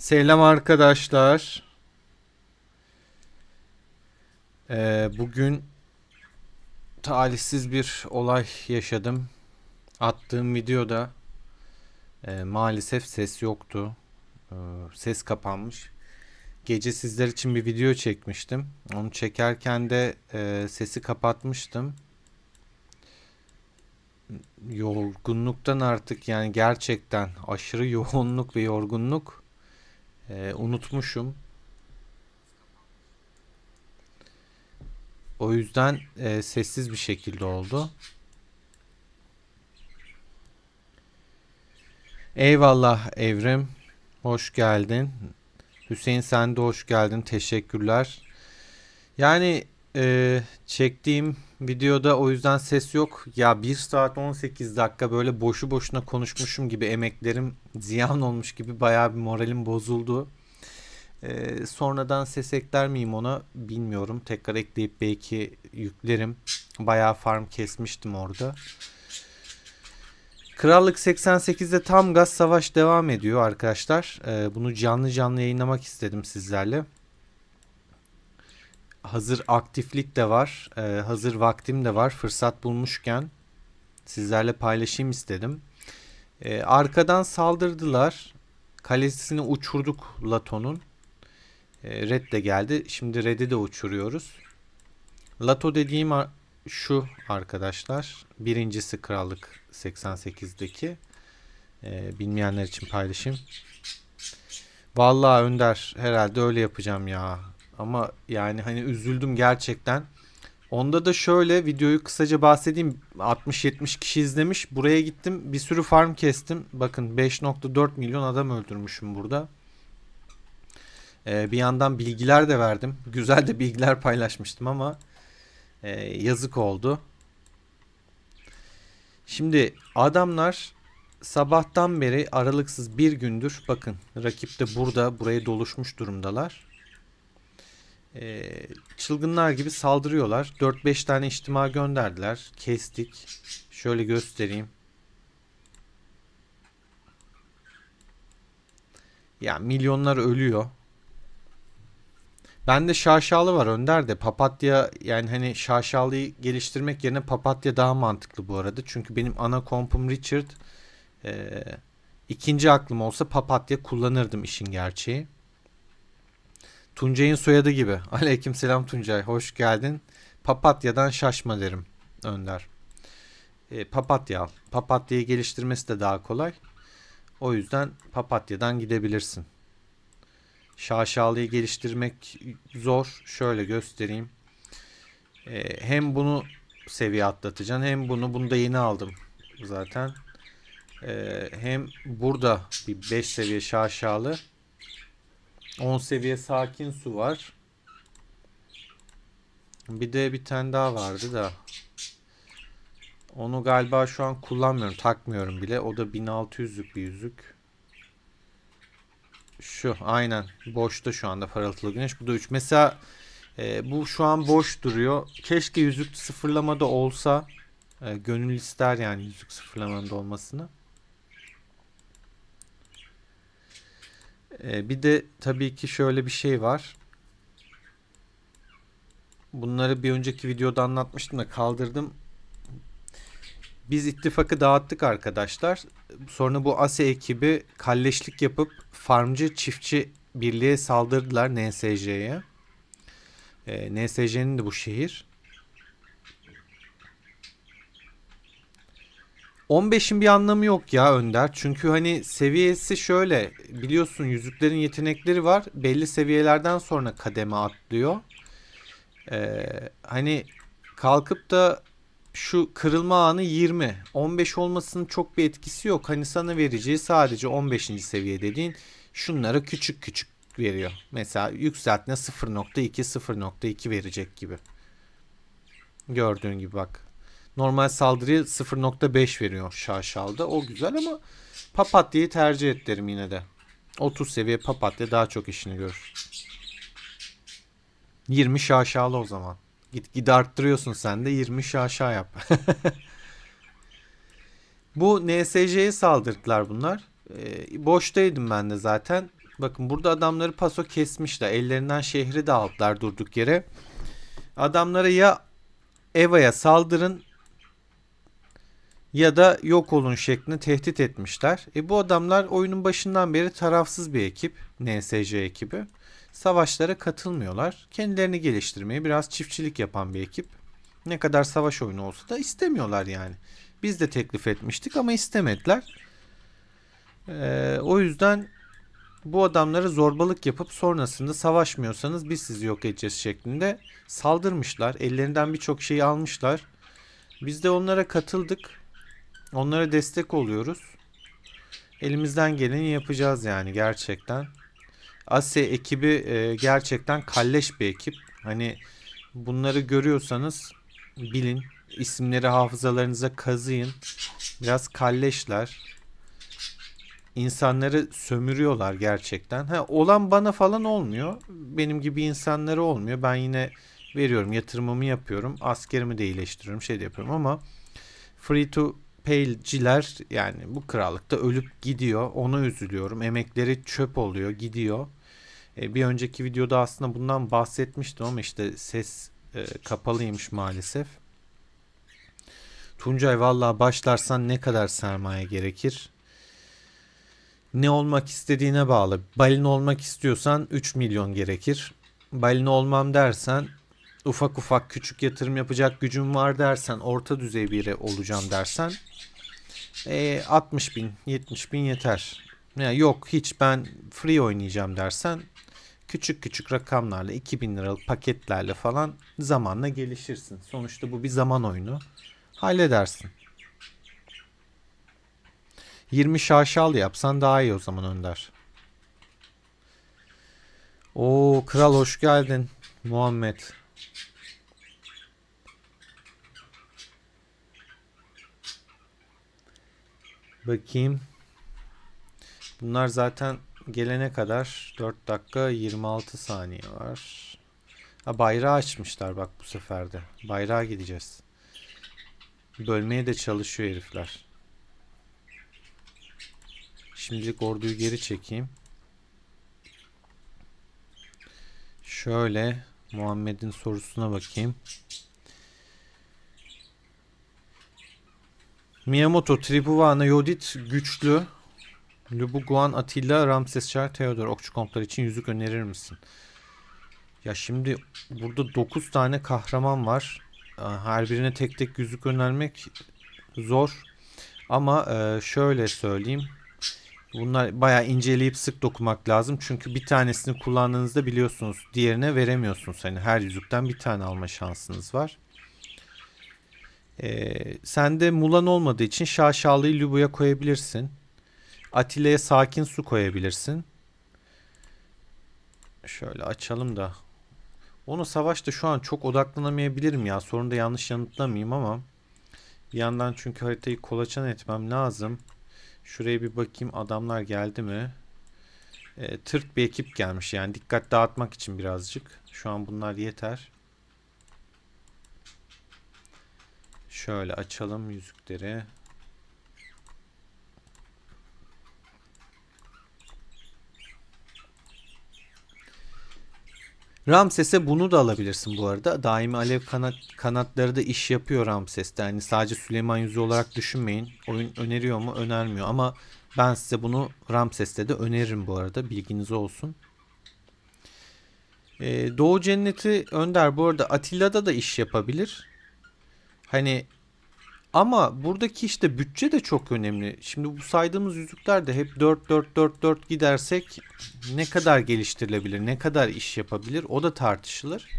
Selam arkadaşlar. Bugün talihsiz bir olay yaşadım. Attığım videoda maalesef ses yoktu. Ses kapanmış. Gece sizler için bir video çekmiştim. Onu çekerken de sesi kapatmıştım. Yorgunluktan artık yani gerçekten aşırı yoğunluk ve yorgunluk unutmuşum. O yüzden sessiz bir şekilde oldu. Eyvallah Evrim. Hoş geldin. Hüseyin sen de hoş geldin. Teşekkürler. Yani çektiğim videoda o yüzden ses yok. Ya 1 saat 18 dakika böyle boşu boşuna konuşmuşum gibi emeklerim ziyan olmuş gibi bayağı bir moralim bozuldu. Sonradan ses ekler miyim ona bilmiyorum. Tekrar ekleyip belki yüklerim. Bayağı farm kesmiştim orada. Krallık 88'de tam gaz savaş devam ediyor arkadaşlar. Bunu canlı canlı yayınlamak istedim sizlerle. Hazır aktiflik de var. Hazır vaktim de var. Fırsat bulmuşken sizlerle paylaşayım istedim. Arkadan saldırdılar. Kalesini uçurduk Lato'nun. Red de geldi. Şimdi Red'i de uçuruyoruz. Lato dediğim şu arkadaşlar. Birincisi Krallık 88'deki. Bilmeyenler için paylaşayım. Vallahi Önder herhalde öyle yapacağım ya. Ama yani hani üzüldüm gerçekten. Onda da şöyle videoyu kısaca bahsedeyim. 60-70 kişi izlemiş. Buraya gittim. Bir sürü farm kestim. Bakın 5.4 milyon adam öldürmüşüm burada. Bir yandan bilgiler de verdim. Güzel de bilgiler paylaşmıştım ama yazık oldu. Şimdi adamlar sabahtan beri aralıksız bir gündür bakın rakip de burada buraya doluşmuş durumdalar. Çılgınlar gibi saldırıyorlar. 4-5 tane içtima gönderdiler. Kestik. Şöyle göstereyim. Ya milyonlar ölüyor. Bende şaşalı var Önder de papatya yani hani şaşalıyı geliştirmek yerine papatya daha mantıklı bu arada. Çünkü benim ana kompum Richard. Ee, ikinci aklım olsa papatya kullanırdım işin gerçeği. Tuncay'ın soyadı gibi. Aleykümselam Tuncay. Hoş geldin. Papatyadan şaşma derim Önder. Papatya al. Papatyayı geliştirmesi de daha kolay. O yüzden papatyadan gidebilirsin. Şaşalıyı geliştirmek zor. Şöyle göstereyim. Hem bunu seviye atlatacaksın hem bunu da yeni aldım zaten. Hem burada bir 5 seviye şaşalı 10 seviye sakin su var. Bir de bir tane daha vardı da onu galiba şu an kullanmıyorum. Takmıyorum bile. O da 1600'lük bir yüzük. Şu aynen. Boşta şu anda parıltılı güneş. Bu da 3. Mesela bu şu an boş duruyor. Keşke yüzük sıfırlamada olsa. Gönül ister yani yüzük sıfırlamada olmasını. Bir de tabii ki şöyle bir şey var. Bunları bir önceki videoda anlatmıştım da kaldırdım. Biz ittifakı dağıttık arkadaşlar. Sonra bu ASE ekibi kalleşlik yapıp farmcı çiftçi birliğe saldırdılar NSC'ye. NSC'nin de bu şehir. 15'in bir anlamı yok ya Önder. Çünkü hani seviyesi şöyle biliyorsun yüzüklerin yetenekleri var. Belli seviyelerden sonra kademe atlıyor. Hani kalkıp da şu kırılma anı 20. 15 olmasının çok bir etkisi yok. Hani sana vereceği sadece 15. seviye dediğin şunları küçük küçük veriyor. Mesela yükseltme 0.2 0.2 verecek gibi. Gördüğün gibi bak. Normal saldırıyı 0.5 veriyor şaşalda. O güzel ama papatyayı tercih et derim yine de. 30 seviye papatya daha çok işini görür. 20 şaşalı o zaman. Git arttırıyorsun sen de 20 şaşa yap. Bu NSC'ye saldırdılar bunlar. Boştaydım ben de zaten. Bakın burada adamları paso kesmişler. Ellerinden şehri de aldılar durduk yere. Adamlara ya Eva'ya saldırın ya da yok olun şeklinde tehdit etmişler. Bu adamlar oyunun başından beri tarafsız bir ekip. NSC ekibi. Savaşlara katılmıyorlar. Kendilerini geliştirmeyi biraz çiftçilik yapan bir ekip. Ne kadar savaş oyunu olsa da istemiyorlar yani. Biz de teklif etmiştik ama istemediler. O yüzden bu adamlara zorbalık yapıp sonrasında savaşmıyorsanız biz sizi yok edeceğiz şeklinde saldırmışlar. Ellerinden birçok şeyi almışlar. Biz de onlara katıldık. Onlara destek oluyoruz. Elimizden geleni yapacağız yani gerçekten. Asya ekibi gerçekten kalleş bir ekip. Hani bunları görüyorsanız bilin. İsimleri hafızalarınıza kazıyın. Biraz kalleşler. İnsanları sömürüyorlar gerçekten. Olan bana falan olmuyor. Benim gibi insanlara olmuyor. Ben yine veriyorum, yatırımımı yapıyorum. Askerimi de iyileştiriyorum, şey de yapıyorum ama free to pay'ciler yani bu krallıkta ölüp gidiyor. Ona üzülüyorum. Emekleri çöp oluyor, gidiyor. Bir önceki videoda aslında bundan bahsetmiştim ama işte ses kapalıymış maalesef. Tuncay vallahi başlarsan ne kadar sermaye gerekir? Ne olmak istediğine bağlı. Balina olmak istiyorsan 3 milyon gerekir. Balina olmam dersen ufak ufak küçük yatırım yapacak gücüm var dersen orta düzey biri olacağım dersen 60 bin 70 bin yeter. Yani yok hiç ben free oynayacağım dersen küçük küçük rakamlarla 2000 liralık paketlerle falan zamanla gelişirsin. Sonuçta bu bir zaman oyunu. Halledersin. 20 şaşal yapsan daha iyi o zaman Önder. Oo kral hoş geldin Muhammed. Bakayım. Bunlar zaten gelene kadar 4 dakika 26 saniye var. Ha, bayrağı açmışlar bak bu sefer de. Bayrağa gideceğiz. Bölmeye de çalışıyor herifler. Şimdilik orduyu geri çekeyim. Şöyle Muhammed'in sorusuna bakayım. Miyamoto, Tribhuvan, Yodit güçlü. Lubuguan, Atilla, Ramsesçar, Theodor okçu kompları için yüzük önerir misin? Ya şimdi burada 9 tane kahraman var. Her birine tek tek yüzük önermek zor. Ama şöyle söyleyeyim. Bunlar bayağı inceleyip sık dokumak lazım. Çünkü bir tanesini kullandığınızda biliyorsunuz diğerine veremiyorsunuz. Hani her yüzükten bir tane alma şansınız var. Sende Mulan olmadığı için Şaşalı'yı Lubu'ya koyabilirsin. Atilla'ya sakin su koyabilirsin. Şöyle açalım da. Onu savaşta şu an çok odaklanamayabilirim ya. Sorun da yanlış yanıtlamayayım ama. Bir yandan çünkü haritayı kolaçan etmem lazım. Şuraya bir bakayım adamlar geldi mi? Tırt bir ekip gelmiş yani dikkat dağıtmak için birazcık. Şu an bunlar yeter. Şöyle açalım yüzükleri. Ramses'e bunu da alabilirsin bu arada. Daimi alev kanatları da iş yapıyor Ramses'te. Yani sadece Süleyman yüzüğü olarak düşünmeyin. Oyun öneriyor mu? Önermiyor ama ben size bunu Ramses'te de öneririm bu arada. Bilginiz olsun. Doğu Cenneti Önder bu arada Atilla'da da iş yapabilir. Hani ama buradaki işte bütçe de çok önemli. Şimdi bu saydığımız yüzükler de hep 4-4-4-4 gidersek ne kadar geliştirilebilir, ne kadar iş yapabilir o da tartışılır.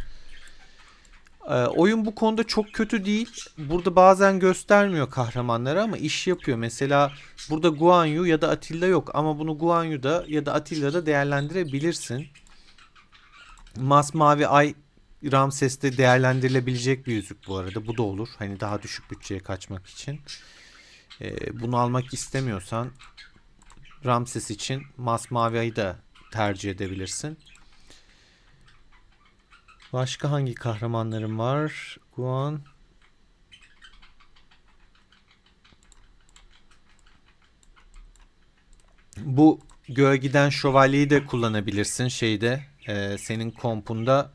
Oyun bu konuda çok kötü değil. Burada bazen göstermiyor kahramanları ama iş yapıyor. Mesela burada Guan Yu ya da Atilla yok ama bunu Guan Yu'da ya da Atilla'da değerlendirebilirsin. Masmavi Ay Ramses'te değerlendirilebilecek bir yüzük bu arada. Bu da olur. Hani daha düşük bütçeye kaçmak için. Bunu almak istemiyorsan Ramses için Masmavi Ay'ı da tercih edebilirsin. Başka hangi kahramanlarım var? Guan. Bu göğe giden şövalyeyi de kullanabilirsin şeyde. Senin kompunda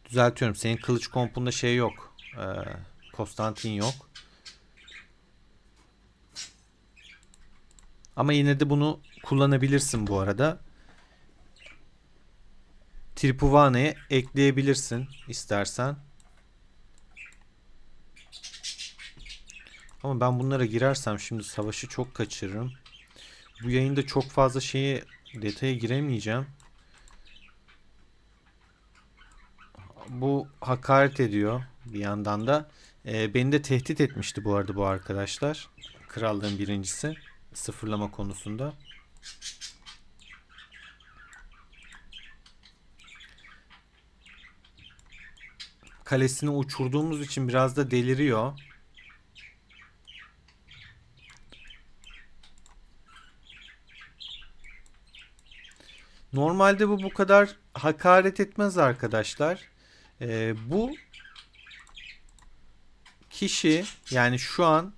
düzeltiyorum. Senin kılıç kompunda şey yok. Konstantin yok. Ama yine de bunu kullanabilirsin bu arada. Tripuvane'ye ekleyebilirsin istersen. Ama ben bunlara girersem şimdi savaşı çok kaçırırım. Bu yayında çok fazla detaya giremeyeceğim. Bu hakaret ediyor bir yandan da. Beni de tehdit etmişti bu arada bu arkadaşlar. Krallığın birincisi. Sıfırlama konusunda. Kalesini uçurduğumuz için biraz da deliriyor. Normalde bu kadar hakaret etmez arkadaşlar. Bu kişi yani şu an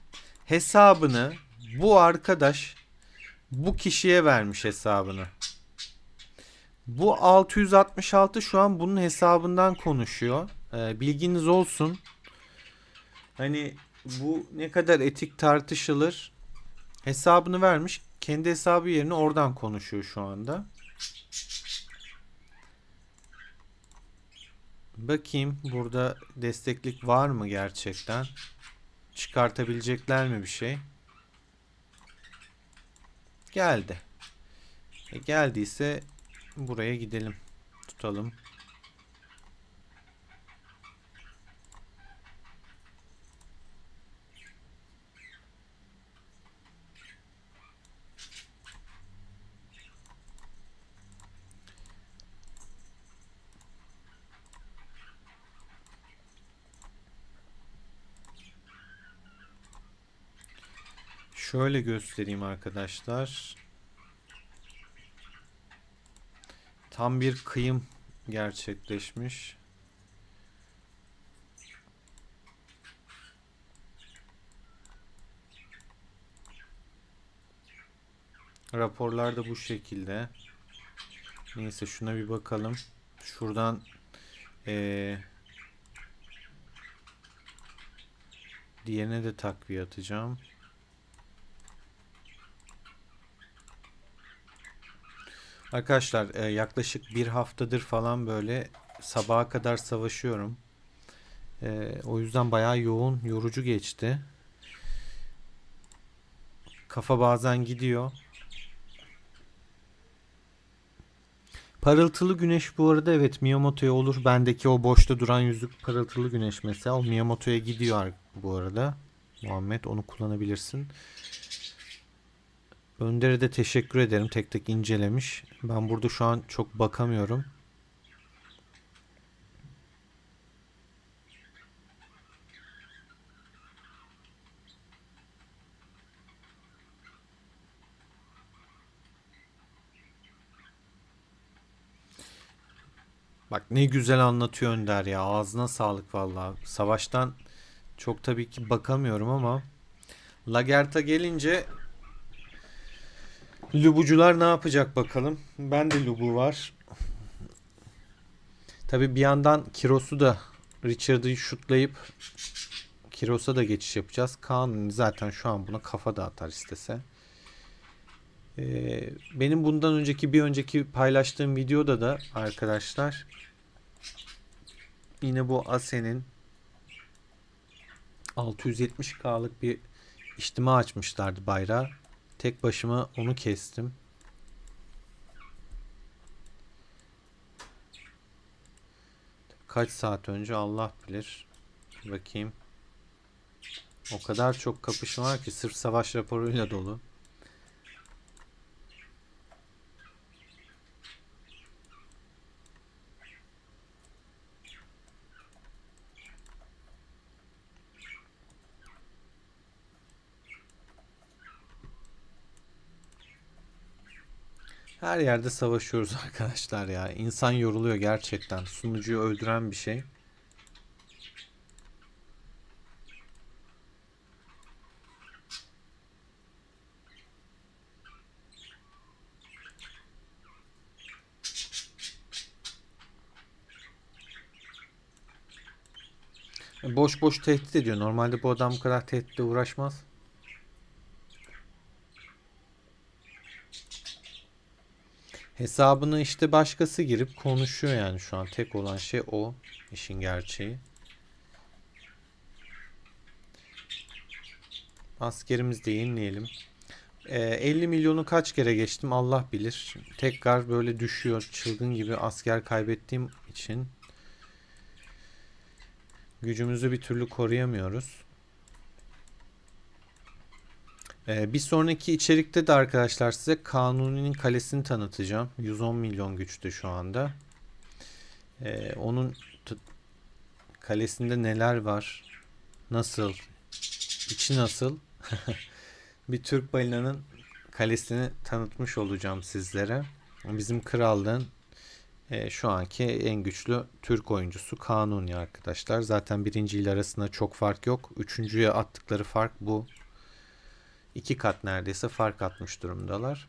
hesabını bu arkadaş bu kişiye vermiş hesabını. Bu 666 şu an bunun hesabından konuşuyor. Bilginiz olsun. Hani bu ne kadar etik tartışılır. Hesabını vermiş. Kendi hesabı yerine oradan konuşuyor şu anda. Bakayım burada desteklik var mı gerçekten? Çıkartabilecekler mi bir şey? Geldi. Geldiyse buraya gidelim. Tutalım. Şöyle göstereyim arkadaşlar. Tam bir kıyım gerçekleşmiş. Raporlar da bu şekilde. Neyse şuna bir bakalım. Şuradan diğerine de takviye atacağım. Arkadaşlar yaklaşık bir haftadır falan böyle sabaha kadar savaşıyorum. O yüzden bayağı yoğun, yorucu geçti. Kafa bazen gidiyor. Parıltılı güneş bu arada evet Miyamoto'ya olur. Bendeki o boşta duran yüzük parıltılı güneş mesela. O Miyamoto'ya gidiyor bu arada. Muhammed onu kullanabilirsin. Önder'e de teşekkür ederim. Tek tek incelemiş. Ben burada şu an çok bakamıyorum. Bak ne güzel anlatıyor Önder ya. Ağzına sağlık vallahi. Savaştan çok tabii ki bakamıyorum ama Lagert'a gelince Lubucular ne yapacak bakalım. Ben de Lubu var. Tabii bir yandan Kiros'u da Richard'ı şutlayıp Kiros'a da geçiş yapacağız. Kaan zaten şu an buna kafa da atar istese. Benim bundan önceki bir önceki paylaştığım videoda da arkadaşlar yine bu Asen'in 670K'lık bir içtima açmışlardı bayrağı. Tek başıma onu kestim. Kaç saat önce Allah bilir. Bakayım. O kadar çok kapışma var ki sırf savaş raporuyla dolu. Her yerde savaşıyoruz arkadaşlar ya. İnsan yoruluyor gerçekten. Sunucuyu öldüren bir şey. Boş boş tehdit ediyor. Normalde bu adam bu kadar tehditle uğraşmaz. Hesabını işte başkası girip konuşuyor yani şu an. Tek olan şey o. İşin gerçeği. Askerimizi de yenileyelim. 50 milyonu kaç kere geçtim Allah bilir. Tekrar böyle düşüyor. Çılgın gibi asker kaybettiğim için gücümüzü bir türlü koruyamıyoruz. Bir sonraki içerikte de arkadaşlar size Kanuni'nin kalesini tanıtacağım. 110 milyon güçte şu anda. Onun kalesinde neler var? Nasıl? İçi nasıl? Bir Türk balinanın kalesini tanıtmış olacağım sizlere. Bizim krallığın şu anki en güçlü Türk oyuncusu Kanuni arkadaşlar. Zaten birinci ile arasında çok fark yok. Üçüncüye attıkları fark bu. 2 kat neredeyse fark atmış durumdalar.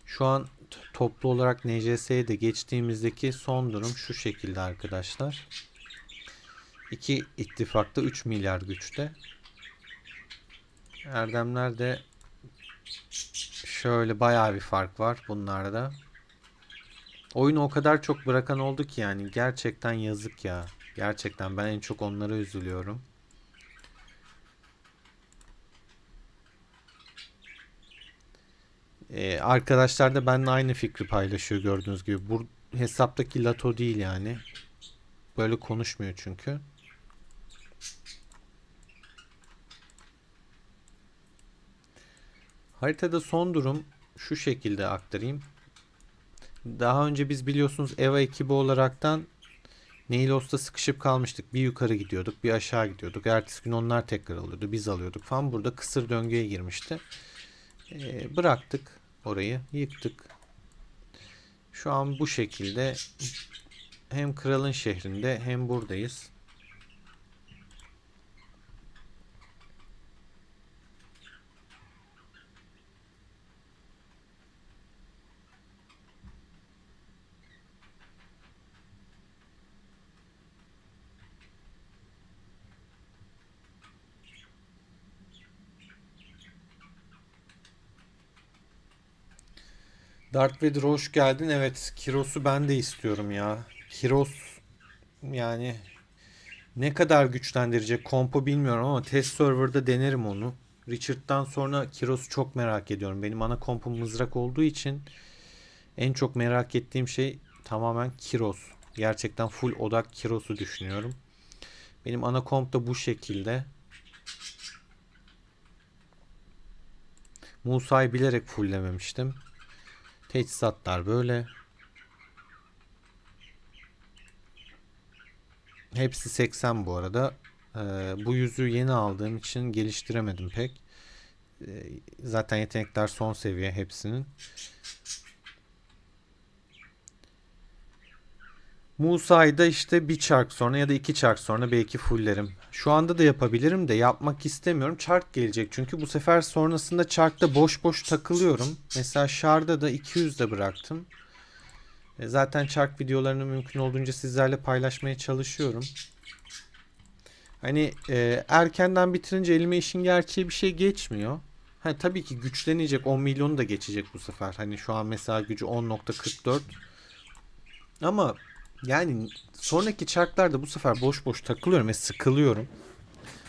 Şu an toplu olarak NJS'ye de geçtiğimizdeki son durum şu şekilde arkadaşlar. İki ittifakta 3 milyar güçte. Erdemler de şöyle bayağı bir fark var bunlarda. Oyunu o kadar çok bırakan oldu ki yani gerçekten yazık ya. Gerçekten ben en çok onlara üzülüyorum. Arkadaşlar da benimle aynı fikri paylaşıyor gördüğünüz gibi. Bu hesaptaki Lato değil yani. Böyle konuşmuyor çünkü. Haritada son durum şu şekilde aktarayım. Daha önce biz biliyorsunuz EVA ekibi olaraktan Neilos'ta sıkışıp kalmıştık. Bir yukarı gidiyorduk, bir aşağı gidiyorduk. Ertesi gün onlar tekrar alıyordu, biz alıyorduk falan. Burada kısır döngüye girmişti. Bıraktık orayı, yıktık. Şu an bu şekilde hem kralın şehrinde hem buradayız. Darth Vader hoş geldin. Evet, Kiros'u ben de istiyorum ya. Kiros yani ne kadar güçlendirecek kompu bilmiyorum ama test server'da denerim onu. Richard'dan sonra Kiros'u çok merak ediyorum. Benim ana kompum mızrak olduğu için en çok merak ettiğim şey tamamen Kiros. Gerçekten full odak Kiros'u düşünüyorum. Benim ana komp da bu şekilde. Musa'yı bilerek fulllememiştim. Teçhizatlar böyle. Hepsi 80 bu arada. Bu yüzüğü yeni aldığım için geliştiremedim pek. Zaten yetenekler son seviye hepsinin. Musa'yı da işte bir çark sonra ya da iki çark sonra belki fulllerim. Şu anda da yapabilirim de yapmak istemiyorum. Çark gelecek çünkü bu sefer sonrasında çarkta boş boş takılıyorum. Mesela Shard'a da 200'de bıraktım. Zaten çark videolarını mümkün olduğunca sizlerle paylaşmaya çalışıyorum. Hani erkenden bitirince elime işin gerçeği bir şey geçmiyor. Ha, tabii ki güçlenecek 10 milyonu da geçecek bu sefer. Hani şu an mesela gücü 10.44. Ama yani sonraki çarklarda bu sefer boş boş takılıyorum ve sıkılıyorum.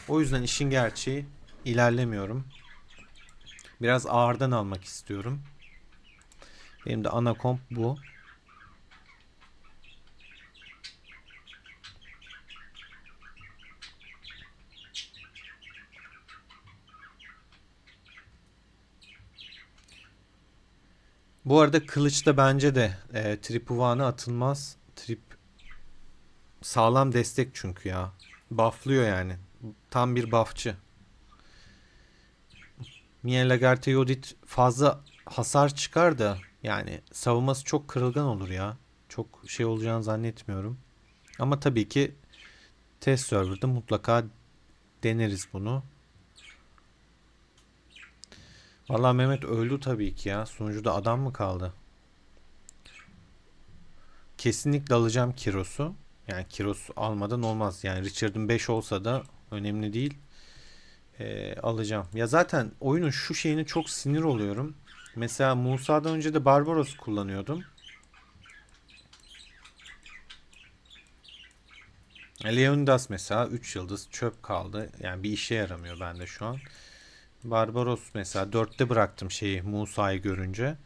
O yüzden işin gerçeği ilerlemiyorum. Biraz ağırdan almak istiyorum. Benim de ana komp bu. Bu arada kılıçta bence de trip uvanı atılmaz. Trip sağlam destek çünkü ya. Bufflıyor yani. Tam bir buffçı. Mia Lagarte Yodit fazla hasar çıkar da yani savunması çok kırılgan olur ya. Çok şey olacağını zannetmiyorum. Ama tabii ki test server'da mutlaka deneriz bunu. Vallahi Mehmet öldü tabii ki ya. Sunucuda adam mı kaldı? Kesinlikle alacağım Kiros'u. Yani Kiros almadan olmaz. Yani Richard'ın 5 olsa da önemli değil. Alacağım. Ya zaten oyunun şu şeyini çok sinir oluyorum. Mesela Musa'dan önce de Barbaros kullanıyordum. Leonidas mesela 3 yıldız çöp kaldı. Yani bir işe yaramıyor bende şu an. Barbaros mesela 4'te bıraktım şeyi Musa'yı görünce.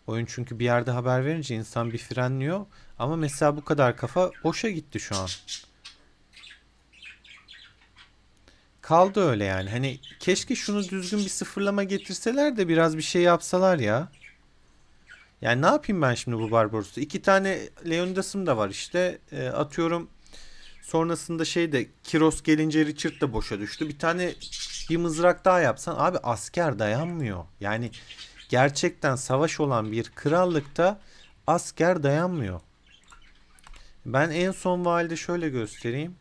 Oyun çünkü bir yerde haber verince insan bir frenliyor. Ama mesela bu kadar kafa boşa gitti şu an. Kaldı öyle yani. Hani keşke şunu düzgün bir sıfırlama getirseler de biraz bir şey yapsalar ya. Yani ne yapayım ben şimdi bu Barbaros'ta? İki tane Leonidas'ım da var işte. Atıyorum sonrasında şey de Kiros gelince Richard da boşa düştü. Bir mızrak daha yapsan abi asker dayanmıyor. Yani gerçekten savaş olan bir krallıkta asker dayanmıyor. Ben en son valide şöyle göstereyim.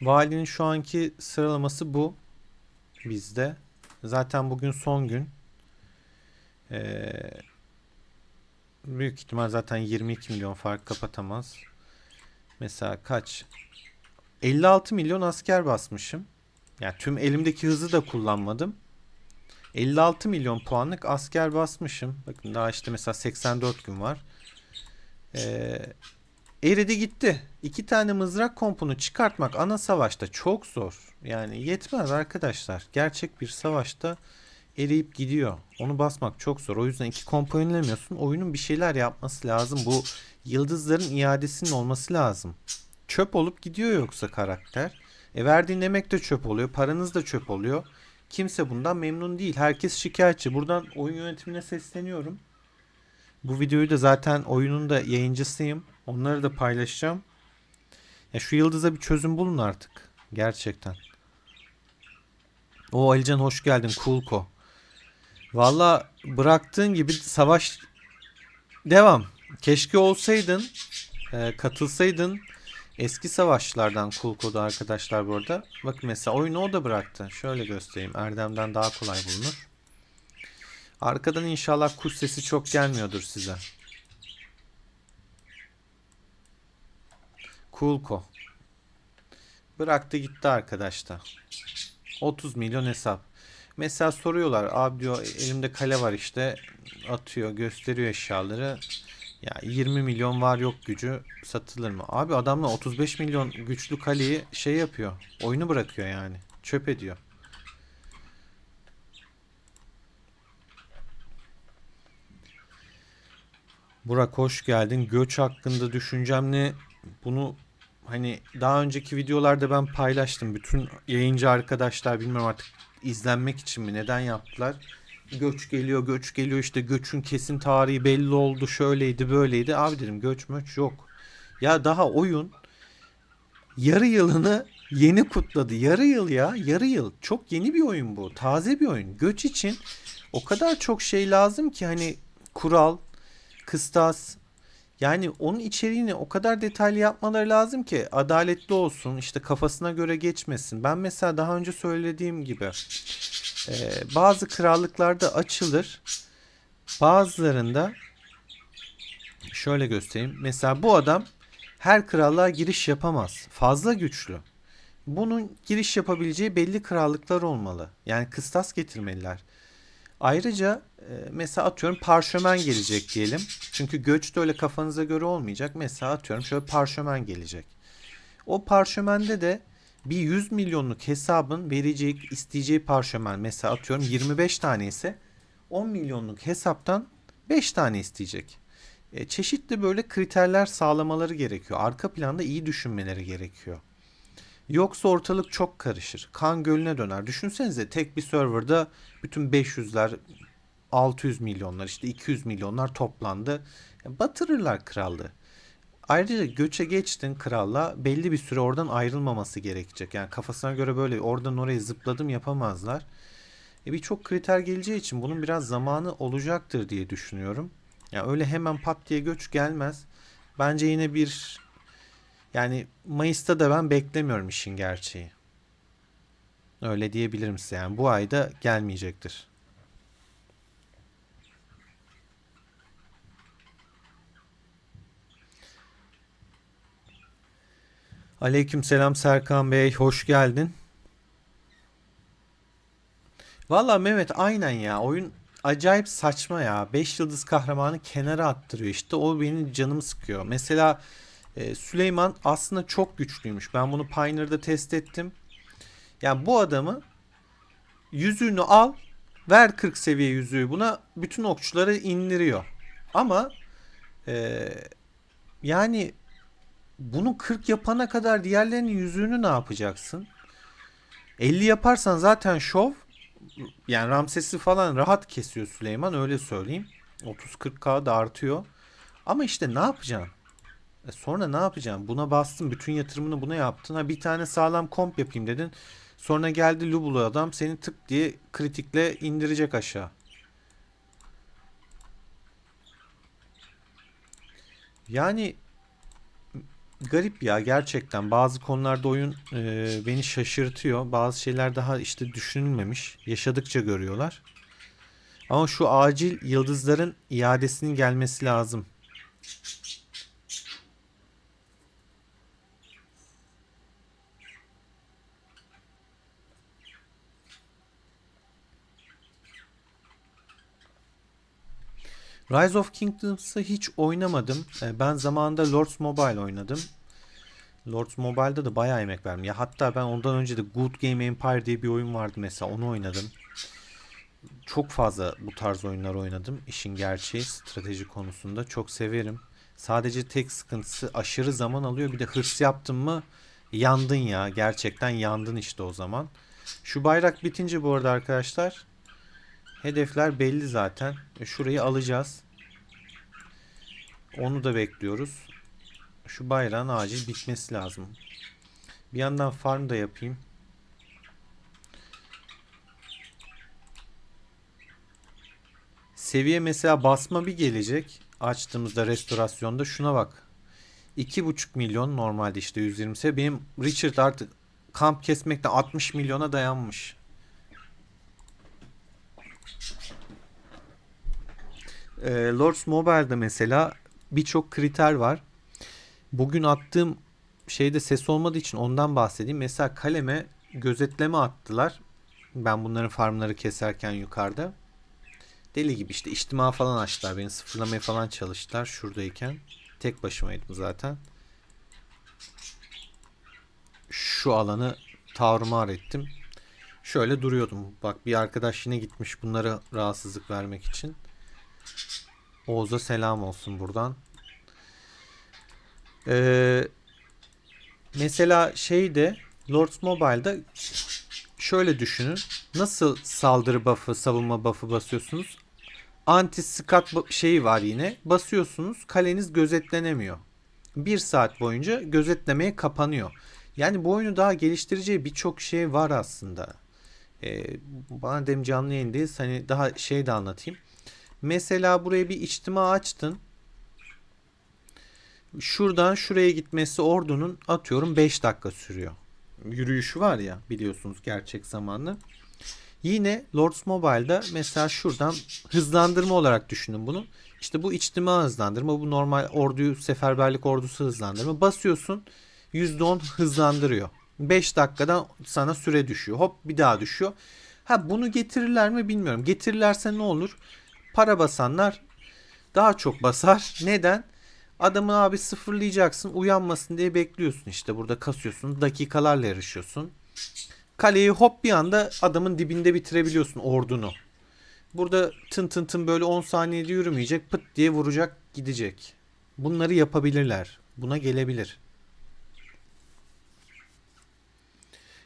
Valinin şu anki sıralaması bu bizde. Zaten bugün son gün. Ee, Büyük ihtimal zaten 22 milyon fark kapatamaz. Mesela kaç? 56 milyon asker basmışım. Yani tüm elimdeki hızı da kullanmadım. 56 milyon puanlık asker basmışım. Bakın daha işte mesela 84 gün var. Ee, Eridi gitti. İki tane mızrak kompunu çıkartmak ana savaşta çok zor. Yani yetmez arkadaşlar. Gerçek bir savaşta eriyip gidiyor. Onu basmak çok zor. O yüzden iki kompo yenilemiyorsun. Oyunun bir şeyler yapması lazım. Bu yıldızların iadesinin olması lazım. Çöp olup gidiyor yoksa karakter. Verdiğin emek de çöp oluyor. Paranız da çöp oluyor. Kimse bundan memnun değil. Herkes şikayetçi. Buradan oyun yönetimine sesleniyorum. Bu videoyu da zaten oyunun da yayıncısıyım. Onları da paylaşacağım. Ya şu yıldıza bir çözüm bulun artık. Gerçekten. O Alican hoş geldin. Kulko. Valla bıraktığın gibi savaş devam. Keşke olsaydın, katılsaydın. Eski savaşçılardan Kulko'da arkadaşlar bu arada. Bak mesela oyunu o da bıraktı. Şöyle göstereyim. Erdem'den daha kolay bulunur. Arkadan inşallah kuş sesi çok gelmiyordur size. Kulko. Bıraktı gitti arkadaşlar. 30 milyon hesap. Mesela soruyorlar abi diyor elimde kale var işte atıyor gösteriyor eşyaları. Ya 20 milyon var yok gücü satılır mı? Abi adamla 35 milyon güçlü kaleyi şey yapıyor. Oyunu bırakıyor yani. Çöp ediyor. Burak hoş geldin. Göç hakkında düşüncem ne? Bunu hani daha önceki videolarda ben paylaştım. Bütün yayıncı arkadaşlar bilmiyorum artık izlenmek için mi neden yaptılar? Göç geliyor, göç geliyor işte göçün kesin tarihi belli oldu, şöyleydi, böyleydi. Abi dedim göç möç yok. Ya daha oyun yarı yılını yeni kutladı. Yarı yıl ya, yarı yıl. Çok yeni bir oyun bu. Taze bir oyun. Göç için o kadar çok şey lazım ki hani kural, kıstas, yani onun içeriğini o kadar detaylı yapmaları lazım ki adaletli olsun, işte kafasına göre geçmesin. Ben mesela daha önce söylediğim gibi bazı krallıklarda açılır, bazılarında şöyle göstereyim. Mesela bu adam her krallığa giriş yapamaz. Fazla güçlü. Bunun giriş yapabileceği belli krallıklar olmalı. Yani kıstas getirmeliler. Ayrıca mesela atıyorum parşömen gelecek diyelim. Çünkü göç de öyle kafanıza göre olmayacak. Mesela atıyorum şöyle parşömen gelecek. O parşömende de bir 100 milyonluk hesabın verecek isteyeceği parşömen mesela atıyorum 25 tane ise 10 milyonluk hesaptan 5 tane isteyecek. Çeşitli böyle kriterler sağlamaları gerekiyor. Arka planda iyi düşünmeleri gerekiyor. Yoksa ortalık çok karışır. Kan gölüne döner. Düşünsenize tek bir serverda bütün 500'ler, 600 milyonlar, işte 200 milyonlar toplandı. Batırırlar krallığı. Ayrıca göçe geçtin kralla belli bir süre oradan ayrılmaması gerekecek. Yani kafasına göre böyle oradan oraya zıpladım yapamazlar. Birçok kriter geleceği için bunun biraz zamanı olacaktır diye düşünüyorum. Yani öyle hemen pat diye göç gelmez. Bence yine yani Mayıs'ta da ben beklemiyorum işin gerçeği. Öyle diyebilirim size yani bu ayda gelmeyecektir. Aleykümselam Serkan Bey, hoş geldin. Valla Mehmet aynen ya. Oyun acayip saçma ya. 5 yıldız kahramanı kenara attırıyor işte. O benim canımı sıkıyor. Mesela Süleyman aslında çok güçlüymüş. Ben bunu Pioneer'da test ettim. Yani bu adamı yüzüğünü al, ver 40 seviye yüzüğü buna bütün okçuları indiriyor. Ama e, yani bunu 40 yapana kadar diğerlerinin yüzüğünü ne yapacaksın? 50 yaparsan zaten şov. Yani Ramses'i falan rahat kesiyor Süleyman, öyle söyleyeyim. 30-40k da artıyor. Ama işte ne yapacaksın? Sonra ne yapacaksın? Buna bastın, bütün yatırımını buna yaptın. Ha bir tane sağlam komp yapayım dedin. Sonra geldi Lubulu adam seni tık diye kritikle indirecek aşağı. Yani garip ya gerçekten. Bazı konularda oyun beni şaşırtıyor. Bazı şeyler daha işte düşünülmemiş. Yaşadıkça görüyorlar. Ama şu acil yıldızların iadesinin gelmesi lazım. Rise of Kingdoms'ı hiç oynamadım. Ben zamanında Lords Mobile oynadım. Lords Mobile'da da bayağı emek verdim. Ya hatta ben ondan önce de Good Game Empire diye bir oyun vardı mesela. Onu oynadım. Çok fazla bu tarz oyunlar oynadım. İşin gerçeği strateji konusunda çok severim. Sadece tek sıkıntısı aşırı zaman alıyor. Bir de hırs yaptın mı yandın ya. Gerçekten yandın işte o zaman. Şu bayrak bitince bu arada arkadaşlar hedefler belli zaten. Şurayı alacağız. Onu da bekliyoruz. Şu bayrağın acil bitmesi lazım. Bir yandan farm da yapayım. Seviye mesela basma bir gelecek. Açtığımızda restorasyonda şuna bak. 2,5 milyon normalde işte 120 seviye. Benim Richard artık kamp kesmekten 60 milyona dayanmış. Lords Mobile'da mesela birçok kriter var. Bugün attığım şeyde ses olmadığı için ondan bahsedeyim. Mesela kaleme gözetleme attılar. Ben bunların farmları keserken yukarıda. Deli gibi işte içtima falan açtılar. Beni sıfırlamaya falan çalıştılar şuradayken. Tek başımaydım zaten. Şu alanı tarumar ettim. Şöyle duruyordum. Bak bir arkadaş yine gitmiş bunlara rahatsızlık vermek için. Oğuz'a selam olsun buradan. Ee, mesela şeyde Lords Mobile'da şöyle düşünün. Nasıl saldırı buff'ı, savunma buff'ı basıyorsunuz? Anti skat şeyi var yine. Basıyorsunuz, kaleniz gözetlenemiyor. 1 saat boyunca gözetlemeye kapanıyor. Yani bu oyunu daha geliştireceği birçok şey var aslında. Ee, bana dem canlı yayındayız. Hani daha şey de anlatayım. Mesela buraya bir içtima açtın. Şuradan şuraya gitmesi ordunun atıyorum 5 dakika sürüyor. Yürüyüşü var ya biliyorsunuz gerçek zamanlı. Yine Lords Mobile'da mesela şuradan hızlandırma olarak düşünün bunu. İşte bu içtima hızlandırma, bu normal orduyu seferberlik ordusu hızlandırma. Basıyorsun %10 hızlandırıyor. 5 dakikadan sana süre düşüyor. Hop bir daha düşüyor. Ha bunu getirirler mi bilmiyorum. Getirirlerse ne olur? Para basanlar daha çok basar. Neden? Adamı abi sıfırlayacaksın. Uyanmasın diye bekliyorsun işte. Burada kasıyorsun. Dakikalarla yarışıyorsun. Kaleyi hop bir anda adamın dibinde bitirebiliyorsun ordunu. Burada tın tın tın böyle 10 saniyede yürümeyecek. Pıt diye vuracak gidecek. Bunları yapabilirler. Buna gelebilir.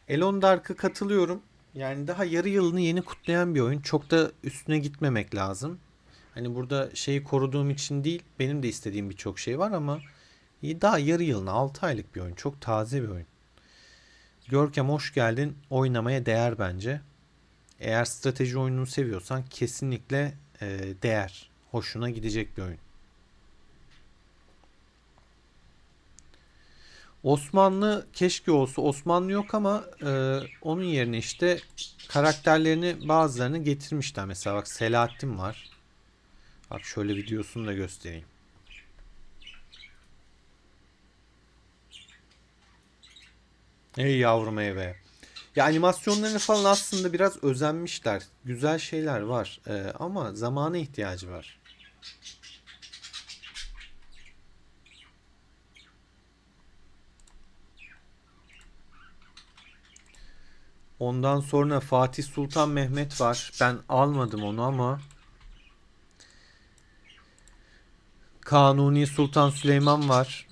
Elon Dark'a katılıyorum. Yani daha yarı yılını yeni kutlayan bir oyun. Çok da üstüne gitmemek lazım. Hani burada şeyi koruduğum için değil. Benim de istediğim birçok şey var ama daha yarı yılına 6 aylık bir oyun. Çok taze bir oyun. Görkem hoş geldin. Oynamaya değer bence. Eğer strateji oyununu seviyorsan kesinlikle değer. Hoşuna gidecek bir oyun. Osmanlı keşke olsa. Osmanlı yok ama onun yerine işte karakterlerini bazılarını getirmişler. Mesela bak Selahattin var. Bak şöyle videosunu da göstereyim. Ey yavrum eve. Ya animasyonlarını falan aslında biraz özenmişler. Güzel şeyler var. Ama zamana ihtiyacı var. Ondan sonra Fatih Sultan Mehmet var. Ben almadım onu ama Kanuni Sultan Süleyman var.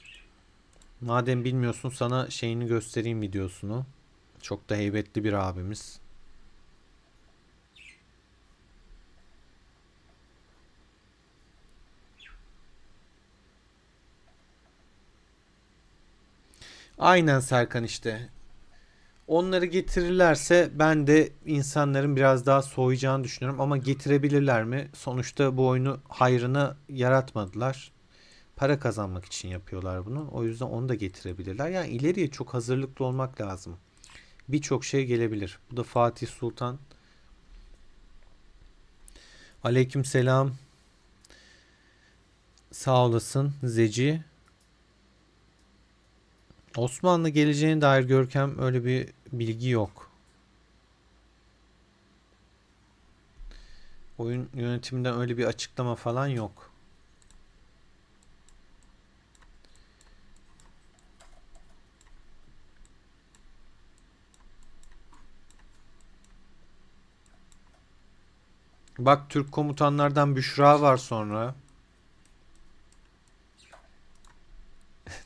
Madem bilmiyorsun sana şeyini göstereyim videosunu. Çok da heybetli bir abimiz. Aynen Serkan işte. Onları getirirlerse ben de insanların biraz daha soğuyacağını düşünüyorum. Ama getirebilirler mi? Sonuçta bu oyunu hayrına yaratmadılar. Para kazanmak için yapıyorlar bunu. O yüzden onu da getirebilirler. Yani ileriye çok hazırlıklı olmak lazım. Birçok şey gelebilir. Bu da Fatih Sultan. Aleyküm selam. Sağ olasın Zeci. Osmanlı geleceğine dair Görkem öyle bir bilgi yok. Oyun yönetiminden öyle bir açıklama falan yok. Bak Türk komutanlardan Büşra var sonra.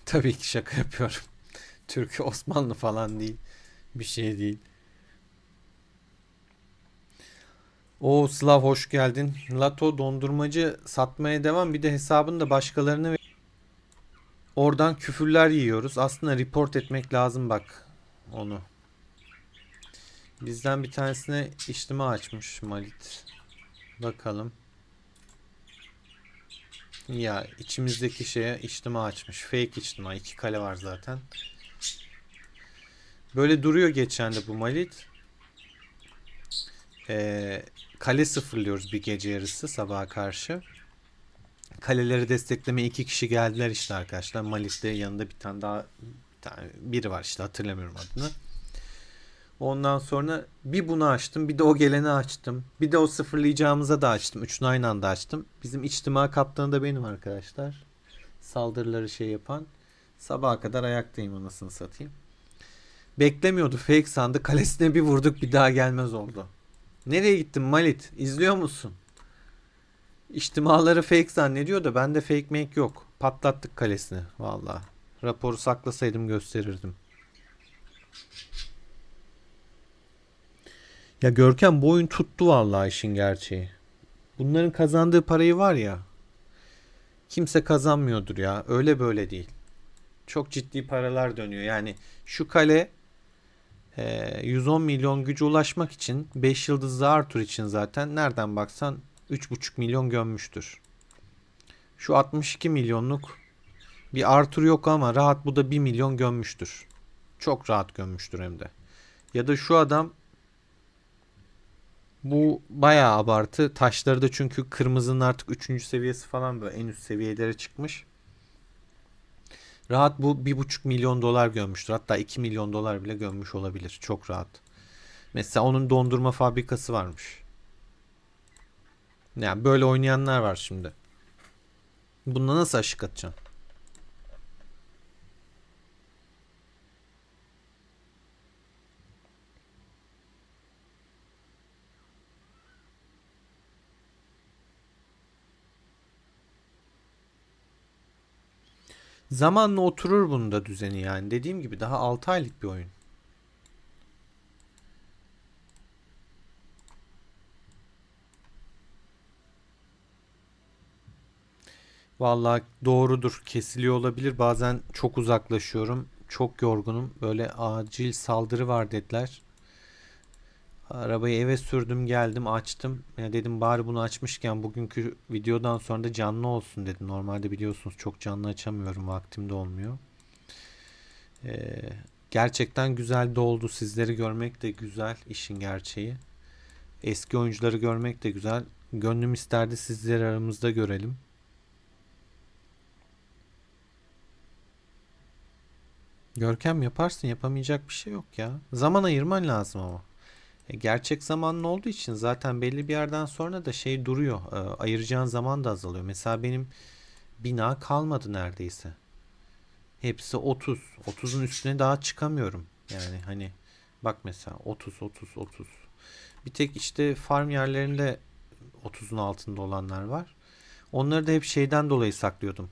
Tabii ki şaka yapıyorum. Türk Osmanlı falan değil. Bir şey değil. O Slav hoş geldin. Lato dondurmacı satmaya devam. Bir de hesabını da başkalarına oradan küfürler yiyoruz. Aslında report etmek lazım bak onu. Bizden bir tanesine içtima açmış Malit. Bakalım. Ya içimizdeki şeye içtima açmış. Fake içtima. 2 kale var zaten. Böyle duruyor geçen de bu Malit. Kale sıfırlıyoruz bir gece yarısı sabaha karşı. Kaleleri desteklemeye 2 kişi geldiler işte arkadaşlar. Malit'te yanında bir tane daha biri var işte hatırlamıyorum adını. Ondan sonra bir bunu açtım, bir de o geleni açtım. Bir de o sıfırlayacağımıza da açtım. Üçünü aynı anda açtım. Bizim içtima kaptanı da benim arkadaşlar. Saldırıları şey yapan. Sabaha kadar ayaktayım anasını satayım. Beklemiyordu fake sandı. Kalesine bir vurduk bir daha gelmez oldu. Nereye gittin Malit? İzliyor musun? İçtimaları fake zannediyor da bende fake make yok. Patlattık kalesini valla. Raporu saklasaydım gösterirdim. Ya Görkem bu oyun tuttu vallahi işin gerçeği. Bunların kazandığı parayı var ya kimse kazanmıyordur ya. Öyle böyle değil. Çok ciddi paralar dönüyor. Yani şu kale 110 milyon güce ulaşmak için 5 yıldızlı Arthur için zaten nereden baksan 3,5 milyon gömmüştür. Şu 62 milyonluk bir Arthur yok ama rahat bu da 1 milyon gömmüştür. Çok rahat gömmüştür hem de. Ya da şu adam bu bayağı abartı. Taşları da çünkü kırmızının artık 3. seviyesi falan böyle en üst seviyelere çıkmış. Rahat bu 1,5 milyon dolar gömmüştür. Hatta 2 milyon dolar bile gömmüş olabilir. Çok rahat. Mesela onun dondurma fabrikası varmış. Yani böyle oynayanlar var şimdi. Bununla nasıl aşık atacaksın? Zamanla oturur bunun da düzeni yani. Dediğim gibi daha 6 aylık bir oyun. Vallahi doğrudur. Kesiliyor olabilir. Bazen çok uzaklaşıyorum. Çok yorgunum. Böyle acil saldırı var dediler. Arabayı eve sürdüm geldim açtım. Ya dedim bari bunu açmışken bugünkü videodan sonra da canlı olsun dedim. Normalde biliyorsunuz çok canlı açamıyorum. Vaktim de olmuyor. Ee, Gerçekten güzel doldu. Sizleri görmek de güzel işin gerçeği. Eski oyuncuları görmek de güzel. Gönlüm isterdi sizleri aramızda görelim. Görkem yaparsın, yapamayacak bir şey yok ya. Zaman ayırman lazım ama. Gerçek zamanın olduğu için zaten belli bir yerden sonra da şey duruyor. Ayıracağın zaman da azalıyor. Mesela benim bina kalmadı neredeyse. Hepsi 30. 30'un üstüne daha çıkamıyorum. Yani hani bak mesela 30 30 30. Bir tek işte farm yerlerinde 30'un altında olanlar var. Onları da hep şeyden dolayı saklıyordum.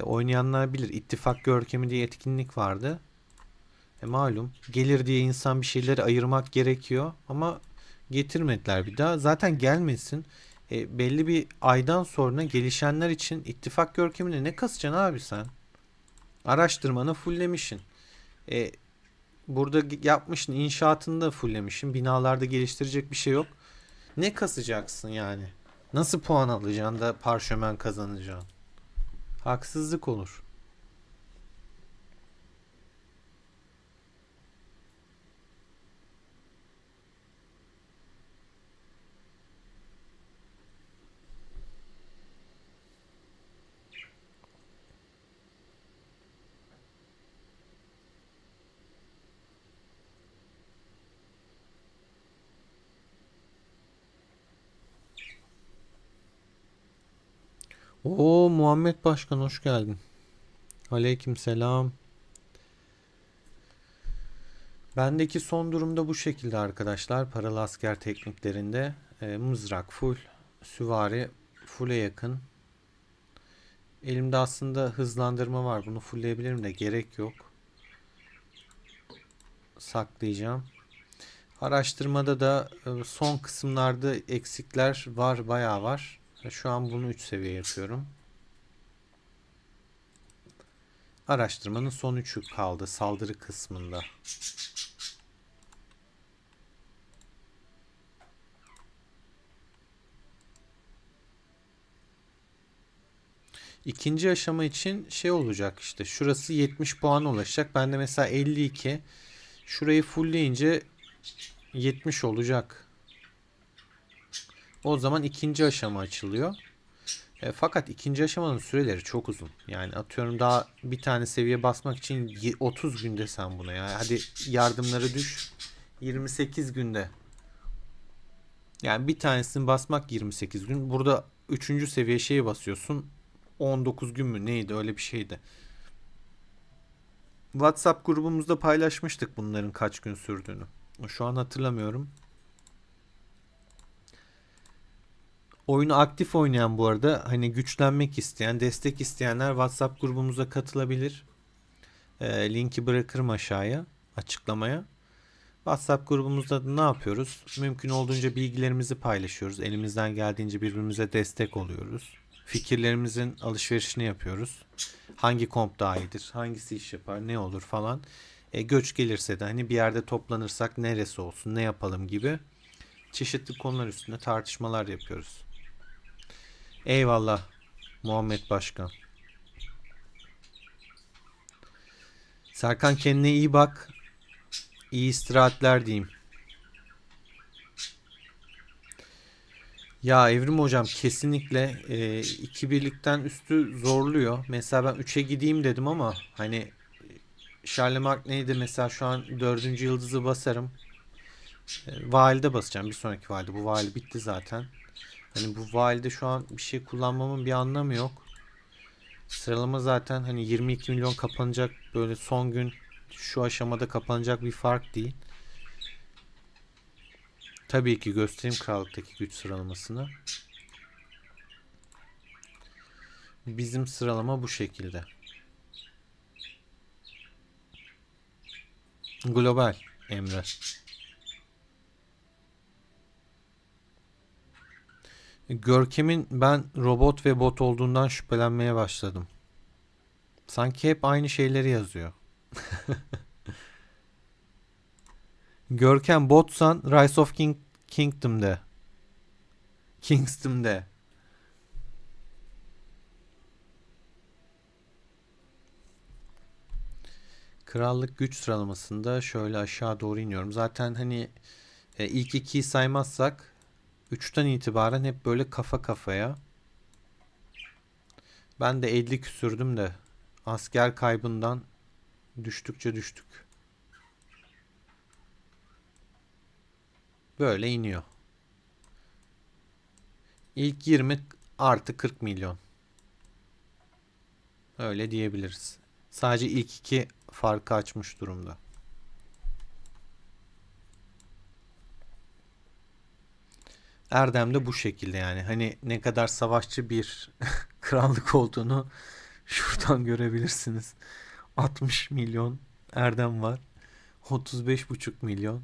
Oynayanlar bilir. İttifak Görkemi diye etkinlik vardı. Malum gelir diye insan bir şeyleri ayırmak gerekiyor ama getirmediler bir daha. Zaten gelmesin. Belli bir aydan sonra gelişenler için ittifak görkemini ne kasacaksın abi sen? Araştırmanı fulllemişsin. E, burada yapmışsın, inşaatını da fulllemişsin. Binalarda geliştirecek bir şey yok. Ne kasacaksın yani? Nasıl puan alacaksın da parşömen kazanacaksın? Haksızlık olur. Oo, Muhammed Başkan hoş geldin. Aleyküm selam. Bendeki son durumda bu şekilde arkadaşlar. Paralı asker tekniklerinde mızrak full, süvari full'e yakın. Elimde aslında hızlandırma var. Bunu fullleyebilirim de gerek yok. Saklayacağım. Araştırmada da son kısımlarda eksikler var, bayağı var. Şu an bunu 3 seviye yapıyorum. Araştırmanın son 3'ü kaldı saldırı kısmında. İkinci aşama için şey olacak işte. Şurası 70 puan ulaşacak. Ben de mesela 52. Şurayı fullleyince 70 olacak. O zaman ikinci aşama açılıyor. Fakat ikinci aşamanın süreleri çok uzun. Yani atıyorum daha bir tane seviye basmak için 30 günde sen buna ya. Hadi yardımları düş. 28 günde. Yani bir tanesini basmak 28 gün. Burada üçüncü seviye şeyi basıyorsun. 19 gün mü neydi öyle bir şeydi. WhatsApp grubumuzda paylaşmıştık bunların kaç gün sürdüğünü. Şu an hatırlamıyorum. Oyunu aktif oynayan bu arada hani güçlenmek isteyen, destek isteyenler WhatsApp grubumuza katılabilir. Linki bırakırım aşağıya açıklamaya. WhatsApp grubumuzda da ne yapıyoruz? Mümkün olduğunca bilgilerimizi paylaşıyoruz. Elimizden geldiğince birbirimize destek oluyoruz. Fikirlerimizin alışverişini yapıyoruz. Hangi komp daha iyidir? Hangisi iş yapar? Ne olur falan. Göç gelirse de hani bir yerde toplanırsak neresi olsun, ne yapalım gibi çeşitli konular üstünde tartışmalar yapıyoruz. Eyvallah Muhammed Başkan. Serkan kendine iyi bak. İyi istirahatler diyeyim. Ya Evrim hocam kesinlikle iki birlikten üstü zorluyor. Mesela ben üçe gideyim dedim ama hani Charlemagne mesela şu an dördüncü yıldızı basarım. Valide basacağım bir sonraki valide. Bu valide bitti zaten. Hani bu valide şu an bir şey kullanmamın bir anlamı yok. Sıralama zaten hani 22 milyon kapanacak böyle son gün şu aşamada kapanacak bir fark değil. Tabii ki göstereyim krallıktaki güç sıralamasını. Bizim sıralama bu şekilde. Global Emre. Görkem'in ben robot ve bot olduğundan şüphelenmeye başladım. Sanki hep aynı şeyleri yazıyor. Görkem botsan Rise of Kingdom'de. Kingston'de. Krallık güç sıralamasında şöyle aşağı doğru iniyorum. Zaten hani ilk ikiyi saymazsak 3'ten itibaren hep böyle kafa kafaya. Ben de 50 küsürdüm de asker kaybından Düştükçe düştük. Böyle iniyor. İlk 20 artı 40 milyon. Öyle diyebiliriz. Sadece ilk iki farkı açmış durumda. Erdem de bu şekilde yani. Hani ne kadar savaşçı bir krallık olduğunu şuradan görebilirsiniz. 60 milyon Erdem var. 35,5 milyon.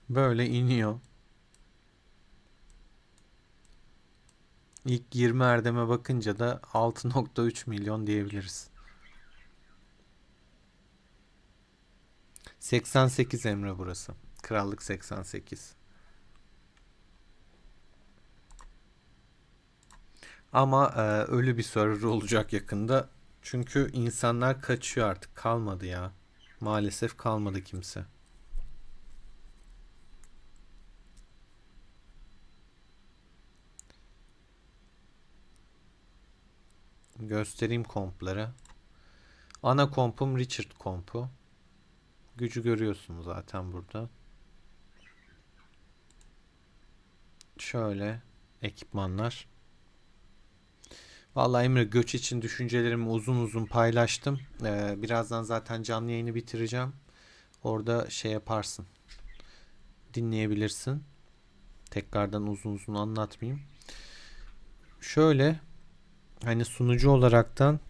Böyle iniyor. İlk 20 Erdem'e bakınca da 6,3 milyon diyebiliriz. 88 Emre burası. Krallık 88. Ama ölü bir server olacak yakında. Çünkü insanlar kaçıyor artık. Kalmadı ya. Maalesef kalmadı kimse. Göstereyim kompları. Ana kompum Richard kompu. Gücü görüyorsunuz zaten burada. Şöyle ekipmanlar. Vallahi Emre, göç için düşüncelerimi uzun uzun paylaştım. Birazdan zaten canlı yayını bitireceğim. Orada şey yaparsın. Dinleyebilirsin. Tekrardan uzun uzun anlatmayayım. Şöyle, hani sunucu olaraktan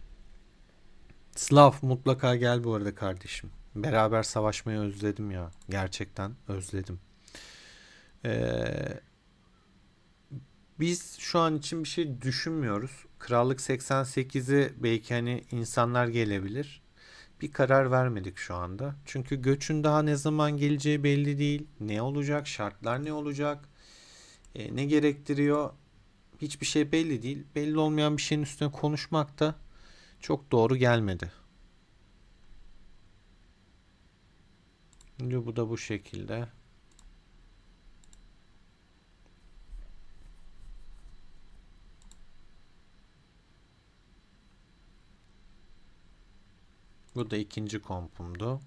Slav, mutlaka gel bu arada kardeşim. Beraber savaşmayı özledim ya. Gerçekten özledim. Ee, Biz şu an için bir şey düşünmüyoruz. Krallık 88'i belki hani insanlar gelebilir. Bir karar vermedik şu anda. Çünkü göçün daha ne zaman geleceği belli değil. Ne olacak? Şartlar ne olacak? Ne gerektiriyor? Hiçbir şey belli değil. Belli olmayan bir şeyin üstüne konuşmak da çok doğru gelmedi. Şimdi bu da bu şekilde. Bu da ikinci kompumdu.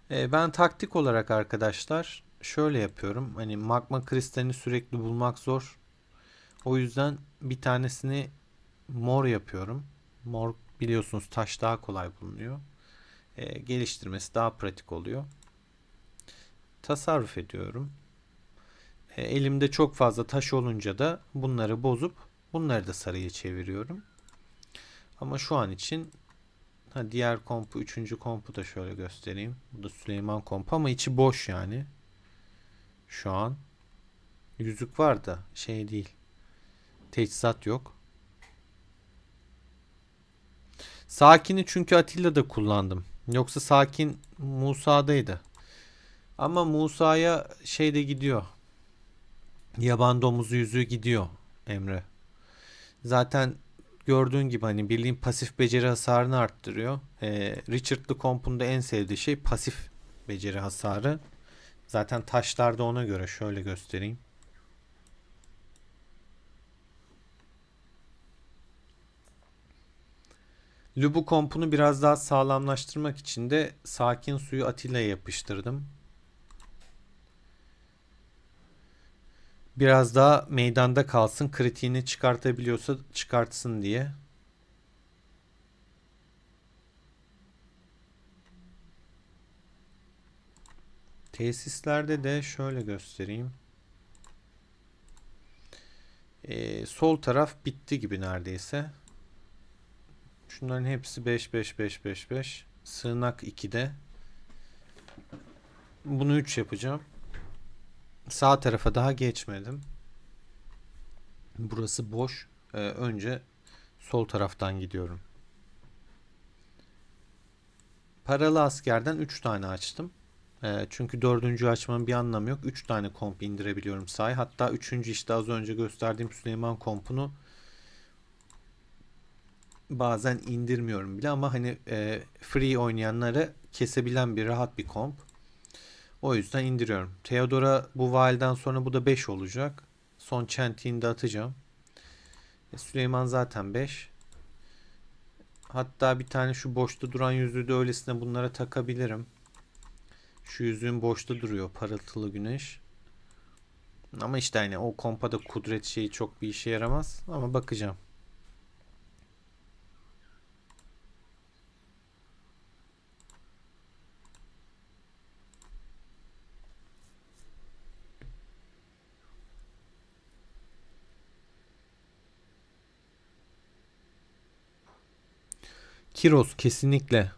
Ben taktik olarak arkadaşlar şöyle yapıyorum. Hani magma kristalini sürekli bulmak zor. O yüzden bir tanesini mor yapıyorum. Mor, biliyorsunuz, taş daha kolay bulunuyor. Geliştirmesi daha pratik oluyor. Tasarruf ediyorum. Elimde çok fazla taş olunca da bunları bozup bunları da sarıya çeviriyorum. Ama şu an için diğer kompu, üçüncü kompu da şöyle göstereyim. Bu da Süleyman kompu ama içi boş yani. Şu an yüzük var da şey değil. Teçhizat yok. Sakin'i çünkü Atilla'da kullandım. Yoksa Sakin Musa'daydı. Ama Musa'ya şey de gidiyor. Yaban domuzu yüzüğü gidiyor Emre. Zaten gördüğün gibi hani birliğin pasif beceri hasarını arttırıyor. Richard'lı kompun da en sevdiği şey pasif beceri hasarı. Zaten taşlar da ona göre, şöyle göstereyim. Lubu kompunu biraz daha sağlamlaştırmak için de sakin suyu Atilla'ya yapıştırdım. Biraz daha meydanda kalsın, kritiğini çıkartabiliyorsa çıkartsın diye. Tesislerde de şöyle göstereyim. Sol taraf bitti gibi neredeyse. Şunların hepsi 5 5 5 5 5. Sığınak 2'de. Bunu 3 yapacağım. Sağ tarafa daha geçmedim. Burası boş. Önce sol taraftan gidiyorum. Paralı askerden 3 tane açtım. Çünkü dördüncü açmanın bir anlamı yok. 3 tane komp indirebiliyorum sahi. Hatta üçüncü, işte az önce gösterdiğim Süleyman kompunu bazen indirmiyorum bile ama hani free oynayanları kesebilen bir rahat bir komp. O yüzden indiriyorum. Theodora bu validen sonra bu da 5 olacak. Son çentiğini de atacağım. Süleyman zaten 5. Hatta bir tane şu boşta duran yüzüğü de öylesine bunlara takabilirim. Şu yüzüğün boşta duruyor, parıltılı güneş. Ama işte hani o kompada kudret şeyi çok bir işe yaramaz. Ama bakacağım. Kiros kesinlikle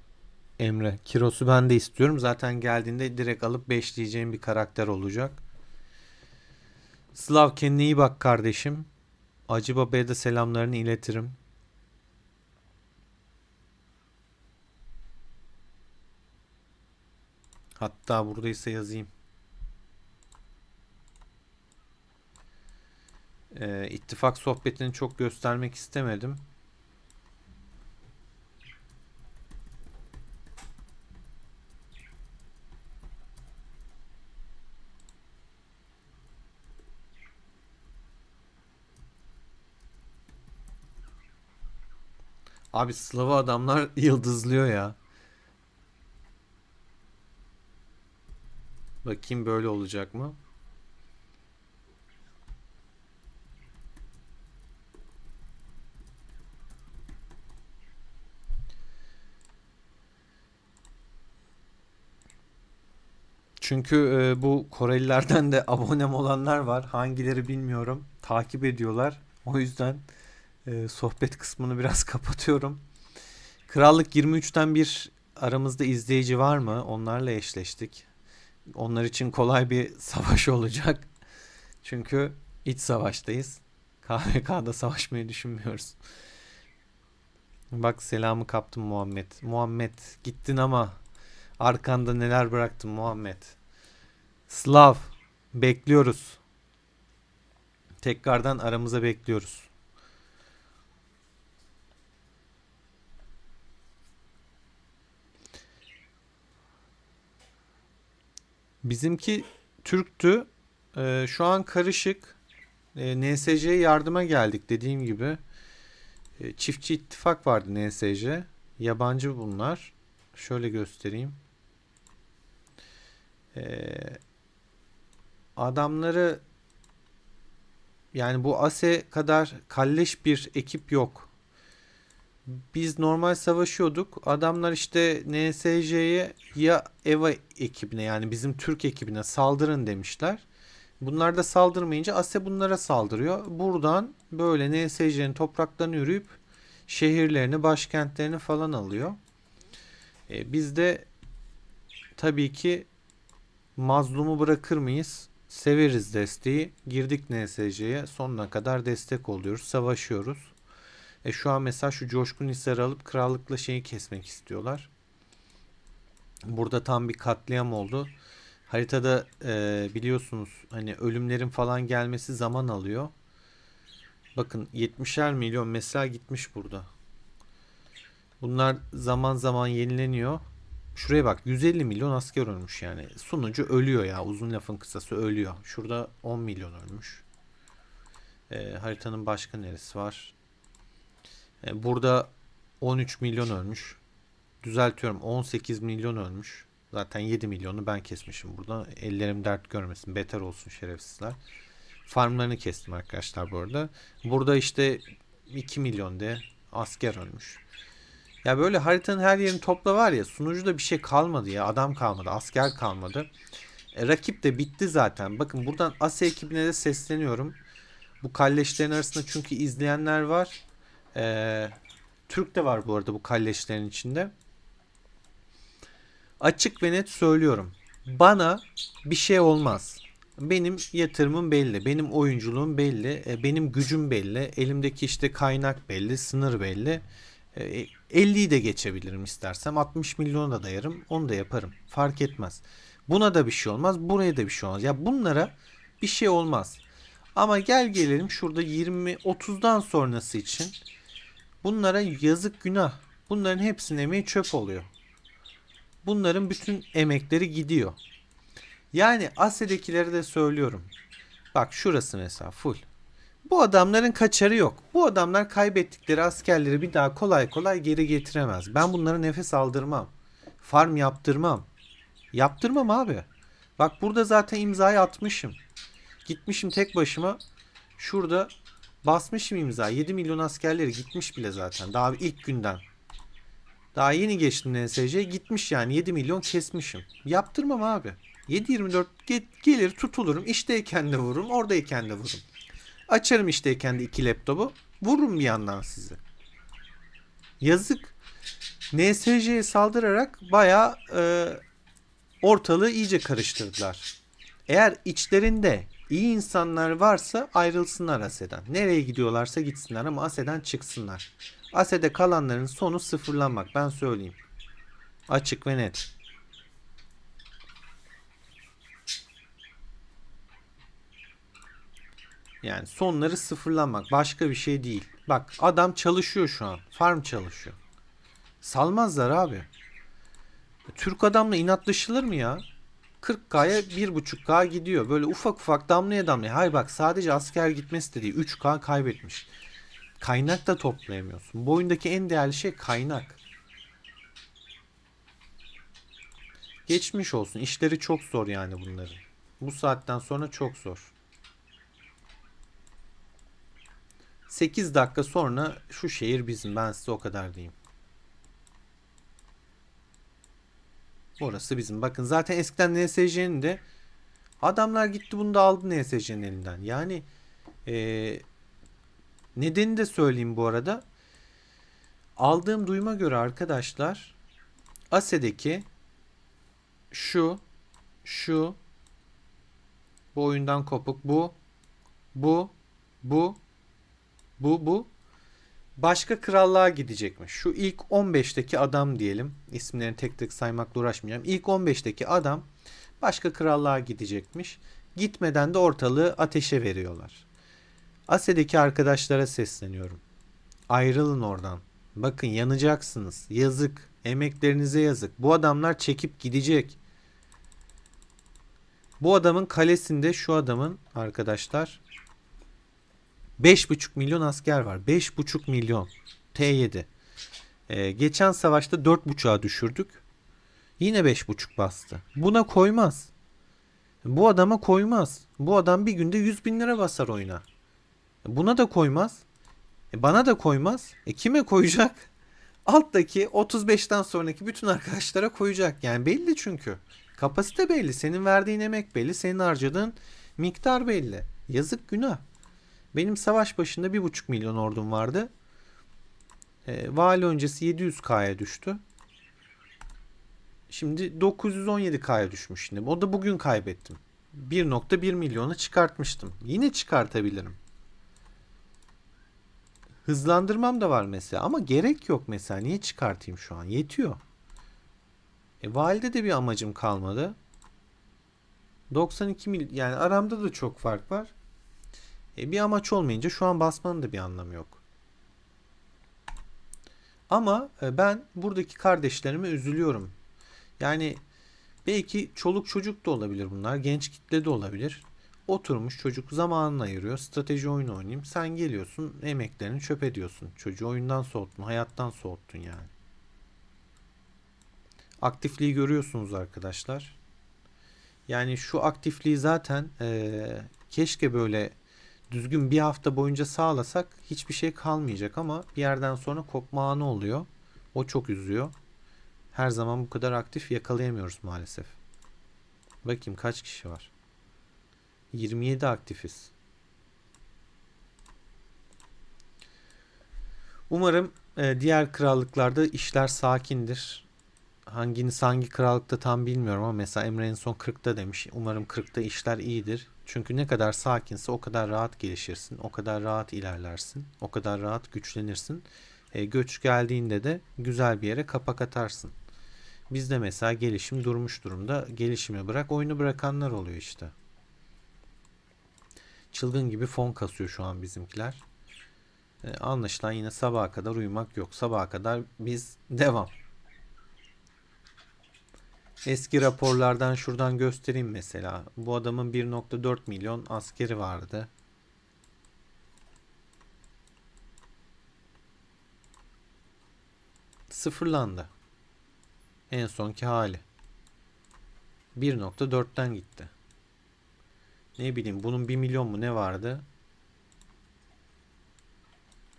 Emre. Kiros'u ben de istiyorum. Zaten geldiğinde direkt alıp beşleyeceğim bir karakter olacak. Slav, kendine iyi bak kardeşim. Acı Baba'ya da selamlarını iletirim. Hatta buradaysa yazayım. İttifak sohbetini çok göstermek istemedim. Abi Slav'ı adamlar yıldızlıyor ya. Bakayım böyle olacak mı? Çünkü bu Korelilerden de abonem olanlar var. Hangileri bilmiyorum. Takip ediyorlar. O yüzden sohbet kısmını biraz kapatıyorum. Krallık 23'ten bir aramızda izleyici var mı? Onlarla eşleştik. Onlar için kolay bir savaş olacak. Çünkü iç savaştayız. KVK'da savaşmayı düşünmüyoruz. Bak selamı kaptım Muhammed. Muhammed gittin ama arkanda neler bıraktın Muhammed. Slav bekliyoruz. Tekrardan aramıza bekliyoruz. Bizimki Türktü. Şu an karışık. NSC'ye yardıma geldik dediğim gibi. Çiftçi ittifak vardı NSC. Yabancı bunlar. Şöyle göstereyim. Adamları yani bu ASE kadar kalleş bir ekip yok. Biz normal savaşıyorduk. Adamlar işte NSC'ye ya EVA ekibine yani bizim Türk ekibine saldırın demişler. Bunlar da saldırmayınca ASE bunlara saldırıyor. Buradan böyle NSC'nin topraklarını yürüyüp şehirlerini, başkentlerini falan alıyor. Biz de tabii ki mazlumu bırakır mıyız? Severiz desteği. Girdik NSC'ye. Sonuna kadar destek oluyoruz. Savaşıyoruz. Şu an mesela şu Coşkun Hisar'ı alıp krallıkla şeyi kesmek istiyorlar. Burada tam bir katliam oldu. Haritada biliyorsunuz hani ölümlerin falan gelmesi zaman alıyor. Bakın 70'er milyon mesela gitmiş burada. Bunlar zaman zaman yenileniyor. Şuraya bak 150 milyon asker ölmüş yani. Sunucu ölüyor ya, uzun lafın kısası ölüyor. Şurada 10 milyon ölmüş. Haritanın başka neresi var? Burada 13 milyon ölmüş. Düzeltiyorum, 18 milyon ölmüş. Zaten 7 milyonu ben kesmişim burada. Ellerim dert görmesin. Beter olsun şerefsizler. Farmlarını kestim arkadaşlar bu arada. Burada işte 2 milyon de asker ölmüş. Ya böyle haritanın her yerini topla var ya, sunucuda bir şey kalmadı ya. Adam kalmadı, asker kalmadı. Rakip de bitti zaten. Bakın buradan ASE ekibine de sesleniyorum. Bu kalleşlerin arasında çünkü izleyenler var. Türk de var bu arada bu kalleşlerin içinde. Açık ve net söylüyorum. Bana bir şey olmaz. Benim yatırımım belli. Benim oyunculuğum belli. Benim gücüm belli. Elimdeki işte kaynak belli. Sınır belli. 50'yi de geçebilirim istersem. 60 milyonu da dayarım. Onu da yaparım. Fark etmez. Buna da bir şey olmaz. Buraya da bir şey olmaz. Ya bunlara bir şey olmaz. Ama gel gelelim şurada 20-30'dan sonrası için bunlara yazık günah. Bunların hepsinin emeği çöp oluyor. Bunların bütün emekleri gidiyor. Yani ASE'dekilere de söylüyorum. Bak şurası mesela full. Bu adamların kaçarı yok. Bu adamlar kaybettikleri askerleri bir daha kolay kolay geri getiremez. Ben bunlara nefes aldırmam. Farm yaptırmam. Yaptırmam abi. Bak burada zaten imzayı atmışım. Gitmişim tek başıma. Şurada basmışım imza. 7 milyon askerleri gitmiş bile zaten. Daha ilk günden. Daha yeni geçtim NSC. Gitmiş yani 7 milyon kesmişim. Yaptırmam abi. 7-24 gelir tutulurum. İşteyken de vururum. Oradayken de vururum. Açarım işteyken de 2 laptopu. Vururum bir yandan sizi. Yazık. NSC'ye saldırarak bayağı ortalığı iyice karıştırdılar. Eğer içlerinde iyi insanlar varsa ayrılsınlar ASE'den. Nereye gidiyorlarsa gitsinler ama ASE'den çıksınlar. ASE'de kalanların sonu sıfırlanmak, ben söyleyeyim. Açık ve net. Yani sonları sıfırlanmak, başka bir şey değil. Bak adam çalışıyor şu an. Farm çalışıyor. Salmazlar abi. Türk adamla inatlaşılır mı ya? 40K'ya 1.5K gidiyor. Böyle ufak ufak damlaya damlaya. Hayır bak sadece asker gitmesi de değil. 3K kaybetmiş. Kaynak da toplayamıyorsun. Bu oyundaki en değerli şey kaynak. Geçmiş olsun. İşleri çok zor yani bunların. Bu saatten sonra çok zor. 8 dakika sonra şu şehir bizim. Ben size o kadar diyeyim. Orası bizim. Bakın zaten eskiden NSC'nin de adamlar gitti bunu da aldı NSC'nin elinden. Yani nedeni de söyleyeyim bu arada. Aldığım duyuma göre arkadaşlar ASE'deki şu bu oyundan kopuk bu bu bu başka krallığa gidecekmiş. Şu ilk 15'teki adam diyelim. İsimlerini tek tek saymakla uğraşmayacağım. İlk 15'teki adam başka krallığa gidecekmiş. Gitmeden de ortalığı ateşe veriyorlar. ASE'deki arkadaşlara sesleniyorum. Ayrılın oradan. Bakın yanacaksınız. Yazık. Emeklerinize yazık. Bu adamlar çekip gidecek. Bu adamın kalesinde şu adamın arkadaşlar 5,5 milyon asker var. 5,5 milyon. T7. Geçen savaşta 4,5'a düşürdük. Yine 5,5 bastı. Buna koymaz. Bu adama koymaz. Bu adam bir günde 100 bin lira basar oyuna. Buna da koymaz. Bana da koymaz. Kime koyacak? Alttaki 35'ten sonraki bütün arkadaşlara koyacak. Yani belli çünkü. Kapasite belli. Senin verdiğin emek belli. Senin harcadığın miktar belli. Yazık günah. Benim savaş başında 1,5 milyon ordum vardı. Vali öncesi 700K'ya düştü. Şimdi 917K'ya düşmüş şimdi. O da bugün kaybettim. 1,1 milyonu çıkartmıştım. Yine çıkartabilirim. Hızlandırmam da var mesela ama gerek yok mesela. Niye çıkartayım şu an? Yetiyor. Valide de bir amacım kalmadı. 92 mil yani aramda da çok fark var. Bir amaç olmayınca şu an basmanın da bir anlamı yok. Ama ben buradaki kardeşlerime üzülüyorum. Yani belki çoluk çocuk da olabilir bunlar. Genç kitle de olabilir. Oturmuş çocuk zamanını ayırıyor. Strateji oyunu oynayayım. Sen geliyorsun emeklerini çöp ediyorsun. Çocuğu oyundan soğuttun. Hayattan soğuttun yani. Aktifliği görüyorsunuz arkadaşlar. Yani şu aktifliği zaten keşke böyle düzgün bir hafta boyunca sağlasak hiçbir şey kalmayacak ama bir yerden sonra kopma anı oluyor. O çok üzüyor. Her zaman bu kadar aktif yakalayamıyoruz maalesef. Bakayım kaç kişi var. 27 aktifiz. Umarım diğer krallıklarda işler sakindir. Hangi krallıkta tam bilmiyorum ama mesela Emre en son 40'ta demiş. Umarım 40'ta işler iyidir. Çünkü ne kadar sakinse o kadar rahat gelişirsin. O kadar rahat ilerlersin. O kadar rahat güçlenirsin. Göç geldiğinde de güzel bir yere kapak atarsın. Bizde mesela gelişim durmuş durumda. Gelişimi bırak oyunu bırakanlar oluyor işte. Çılgın gibi fon kasıyor şu an bizimkiler. Anlaşılan yine sabaha kadar uyumak yok. Sabaha kadar biz devam. Eski raporlardan şuradan göstereyim mesela. Bu adamın 1,4 milyon askeri vardı. Sıfırlandı. En sonki hali. 1.4'ten gitti. Ne bileyim, bunun 1 milyon mu ne vardı?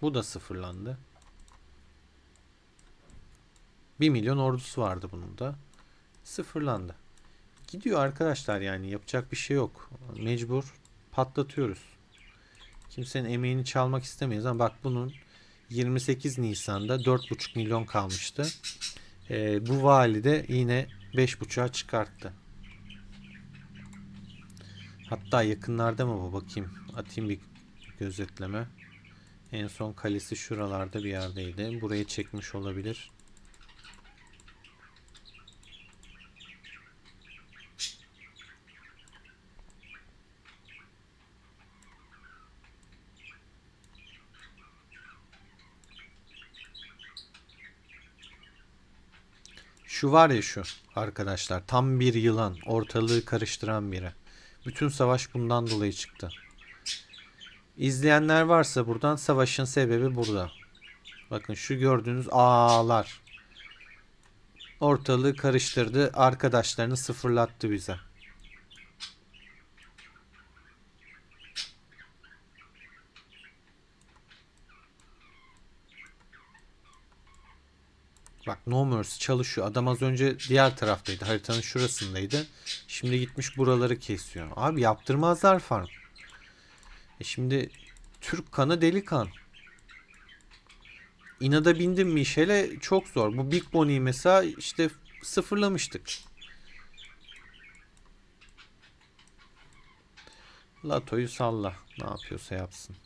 Bu da sıfırlandı. 1 milyon ordusu vardı bunun da. Sıfırlandı. Gidiyor arkadaşlar, yani yapacak bir şey yok. Mecbur patlatıyoruz. Kimsenin emeğini çalmak istemeyiz ama bak, bunun 28 Nisan'da 4,5 milyon kalmıştı. Bu vali de yine 5,5'a çıkarttı. Hatta yakınlarda mı bu, bakayım. Atayım bir gözetleme. En son kalesi şuralarda bir yerdeydi. Buraya çekmiş olabilir. Şu var ya, şu arkadaşlar, tam bir yılan, ortalığı karıştıran biri. Bütün savaş bundan dolayı çıktı. İzleyenler varsa buradan, savaşın sebebi burada. Bakın şu gördüğünüz ağlar. Ortalığı karıştırdı, arkadaşlarını sıfırlattı bize. Bak, No Mercy çalışıyor. Adam az önce diğer taraftaydı. Haritanın şurasındaydı. Şimdi gitmiş buraları kesiyor. Abi yaptırmazlar farm. Şimdi Türk kanı deli kan. İnada bindim mi işele çok zor. Bu Big Bonnie'yi mesela işte sıfırlamıştık. Lato'yu salla. Ne yapıyorsa yapsın.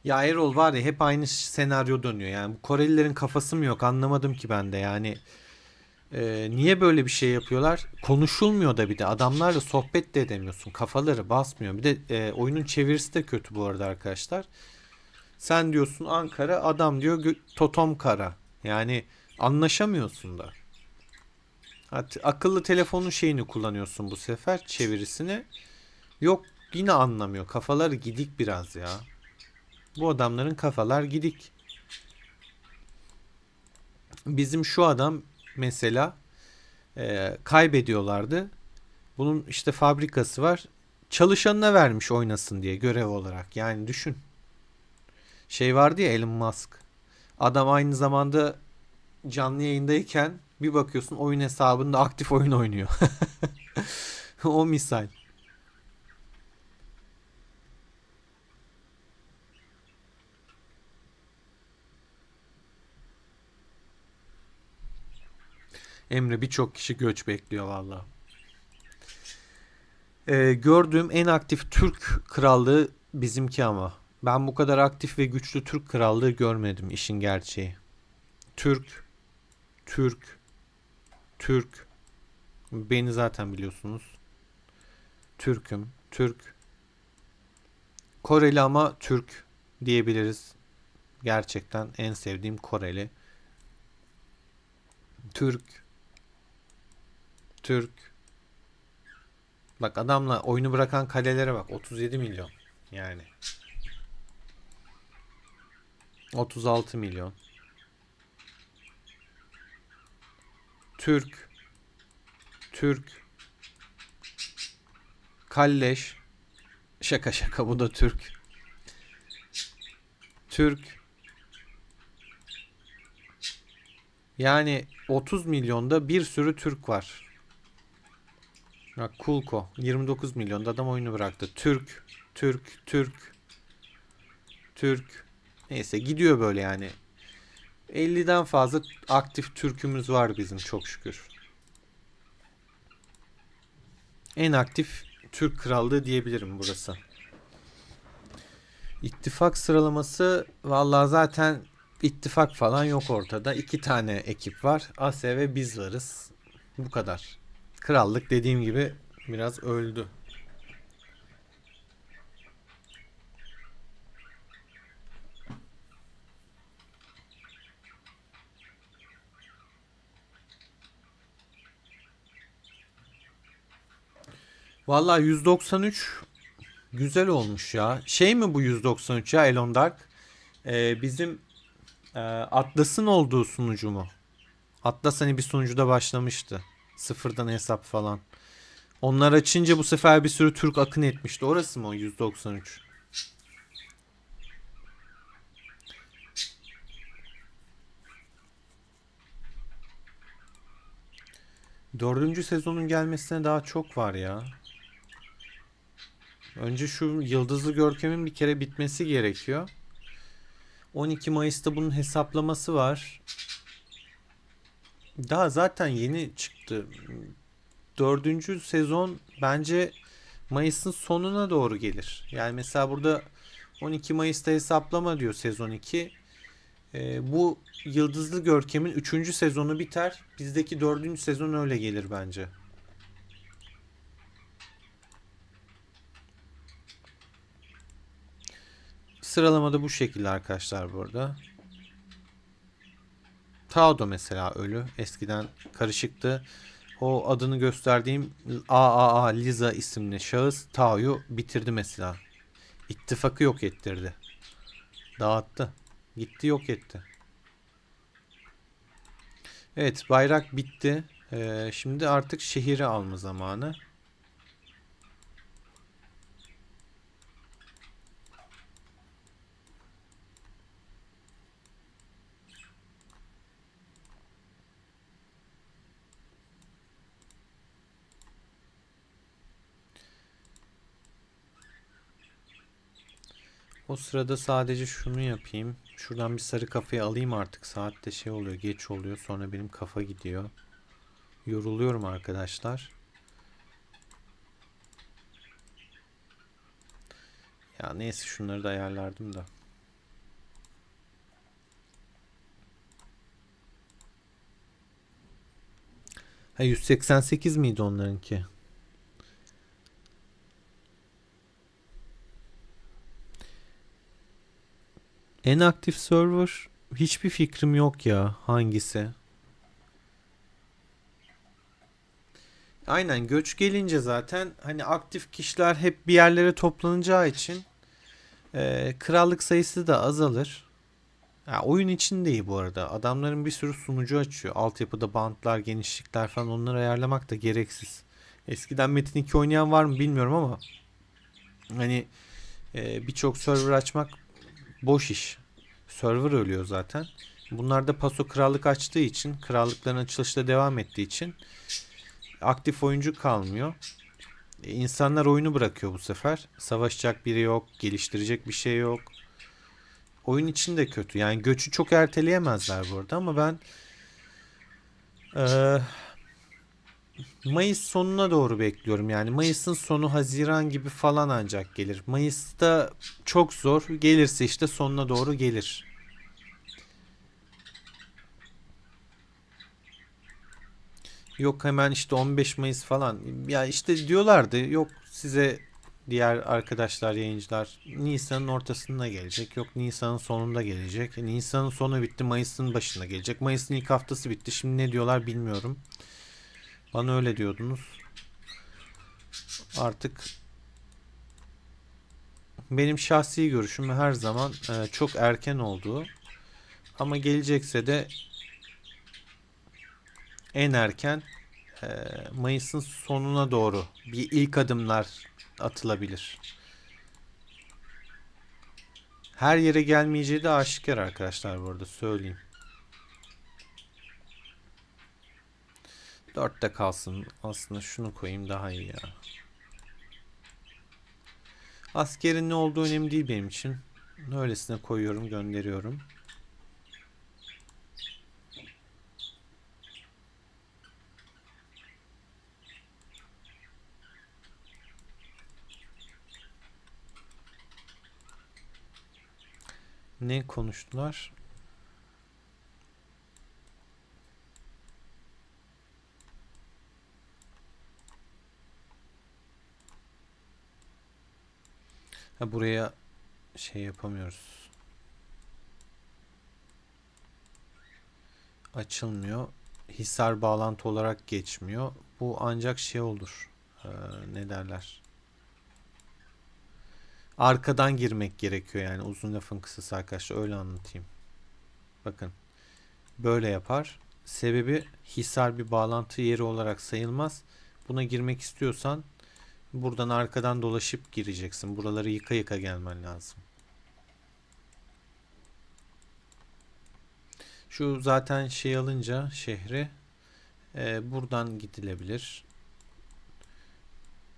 Ya Erol, var ya, hep aynı senaryo dönüyor. Yani bu Korelilerin kafası mı yok, anlamadım ki ben de. Yani niye böyle bir şey yapıyorlar? Konuşulmuyor da, bir de adamlarla sohbet de edemiyorsun. Kafaları basmıyor. Bir de oyunun çevirisi de kötü bu arada arkadaşlar. Sen diyorsun Ankara, adam diyor Totomkara. Yani anlaşamıyorsun da. Akıllı telefonun şeyini kullanıyorsun bu sefer, çevirisini. Yok, yine anlamıyor. Kafaları gidik biraz ya. Bu adamların kafalar gidik. Bizim şu adam mesela kaybediyorlardı. Bunun işte fabrikası var. Çalışanına vermiş oynasın diye, görev olarak. Yani düşün. Şey vardı ya, Elon Musk. Adam aynı zamanda canlı yayındayken bir bakıyorsun oyun hesabında aktif oyun oynuyor. O misal. Emre, birçok kişi göç bekliyor valla. Gördüğüm en aktif Türk krallığı bizimki ama. Ben bu kadar aktif ve güçlü Türk krallığı görmedim, işin gerçeği. Türk, Türk, Türk. Beni zaten biliyorsunuz. Türk'üm, Türk. Koreli ama Türk diyebiliriz. Gerçekten en sevdiğim Koreli. Türk, Türk. Bak, adamla oyunu bırakan kalelere bak. 37 milyon. Yani 36 milyon. Türk, Türk. Kalleş. Şaka şaka, bu da Türk. Türk. Yani 30 milyonda bir sürü Türk var. Bak, Kulko 29 milyonda adam oyunu bıraktı. Türk, Türk, Türk, Türk. Neyse, gidiyor böyle yani. 50'den fazla aktif Türk'ümüz var bizim, çok şükür. En aktif Türk krallığı diyebilirim burası. İttifak sıralaması, vallahi zaten ittifak falan yok ortada. 2 tane ekip var. Asya ve biz varız. Bu kadar. Krallık dediğim gibi biraz öldü. Vallahi 193 güzel olmuş ya. Şey mi bu 193 ya, Elon Dark? Bizim Atlas'ın olduğu sunucu mu? Atlas hani bir sunucuda başlamıştı. Sıfırdan hesap falan. Onlar açınca bu sefer bir sürü Türk akın etmişti. Orası mı o 193? Dördüncü sezonun gelmesine daha çok var ya. Önce şu Yıldızlı Görkem'in bir kere bitmesi gerekiyor. 12 Mayıs'ta bunun hesaplaması var. Daha zaten yeni çıktı. Dördüncü sezon bence Mayıs'ın sonuna doğru gelir. Yani mesela burada 12 Mayıs'ta hesaplama diyor sezon 2. Bu Yıldızlı Görkem'in 3. sezonu biter. Bizdeki 4. sezon öyle gelir bence. Sıralamada bu şekilde arkadaşlar burada. Taudo mesela ölü. Eskiden karışıktı. O adını gösterdiğim AAA Liza isimli şahıs Tao'yu bitirdi mesela. İttifakı yok ettirdi. Dağıttı. Gitti yok etti. Evet, bayrak bitti. Şimdi artık şehri alma zamanı. O sırada sadece şunu yapayım. Şuradan bir sarı kafayı alayım artık. Saat de şey oluyor, geç oluyor. Sonra benim kafa gidiyor. Yoruluyorum arkadaşlar. Ya neyse, şunları da ayarlardım da. Ha, 188 miydi onlarınki? En aktif server hiçbir fikrim yok ya, hangisi? Aynen, göç gelince zaten hani aktif kişiler hep bir yerlere toplanacağı için krallık sayısı da azalır. Ya, oyun için de iyi bu arada. Adamların bir sürü sunucu açıyor. Altyapıda bantlar, genişlikler falan, onları ayarlamak da gereksiz. Eskiden Metin 2 oynayan var mı bilmiyorum ama hani birçok server açmak boş iş. Server ölüyor zaten. Bunlar da paso krallık açtığı için, krallıkların açılışta devam ettiği için aktif oyuncu kalmıyor. İnsanlar oyunu bırakıyor bu sefer. Savaşacak biri yok, geliştirecek bir şey yok. Oyun için de kötü. Yani göçü çok erteleyemezler bu arada ama ben eee, Mayıs sonuna doğru bekliyorum. Yani Mayıs'ın sonu Haziran gibi falan ancak gelir. Mayıs'ta çok zor. Gelirse işte sonuna doğru gelir. Yok hemen işte 15 Mayıs falan. Ya işte diyorlardı, yok size diğer arkadaşlar, yayıncılar Nisan'ın ortasında gelecek. Yok Nisan'ın sonunda gelecek. Nisan'ın sonu bitti, Mayıs'ın başında gelecek. Mayıs'ın ilk haftası bitti. Şimdi ne diyorlar bilmiyorum. Bana öyle diyordunuz. Artık benim şahsi görüşüm her zaman çok erken olduğu. Ama gelecekse de en erken Mayıs'ın sonuna doğru bir ilk adımlar atılabilir. Her yere gelmeyeceği de aşikar arkadaşlar, bu arada söyleyeyim. 4'te kalsın. Aslında şunu koyayım daha iyi ya. Askerin ne olduğu önemli değil benim için. Öylesine koyuyorum, gönderiyorum. Ne konuştular? Ha, buraya şey yapamıyoruz. Açılmıyor. Hisar bağlantı olarak geçmiyor. Bu ancak şey olur. ne derler? Arkadan girmek gerekiyor yani, uzun lafın kısası arkadaşlar, öyle anlatayım. Bakın böyle yapar. Sebebi Hisar bir bağlantı yeri olarak sayılmaz. Buna girmek istiyorsan buradan arkadan dolaşıp gireceksin. Buraları yıka yıka gelmen lazım. Şu zaten şey alınca şehri buradan gidilebilir.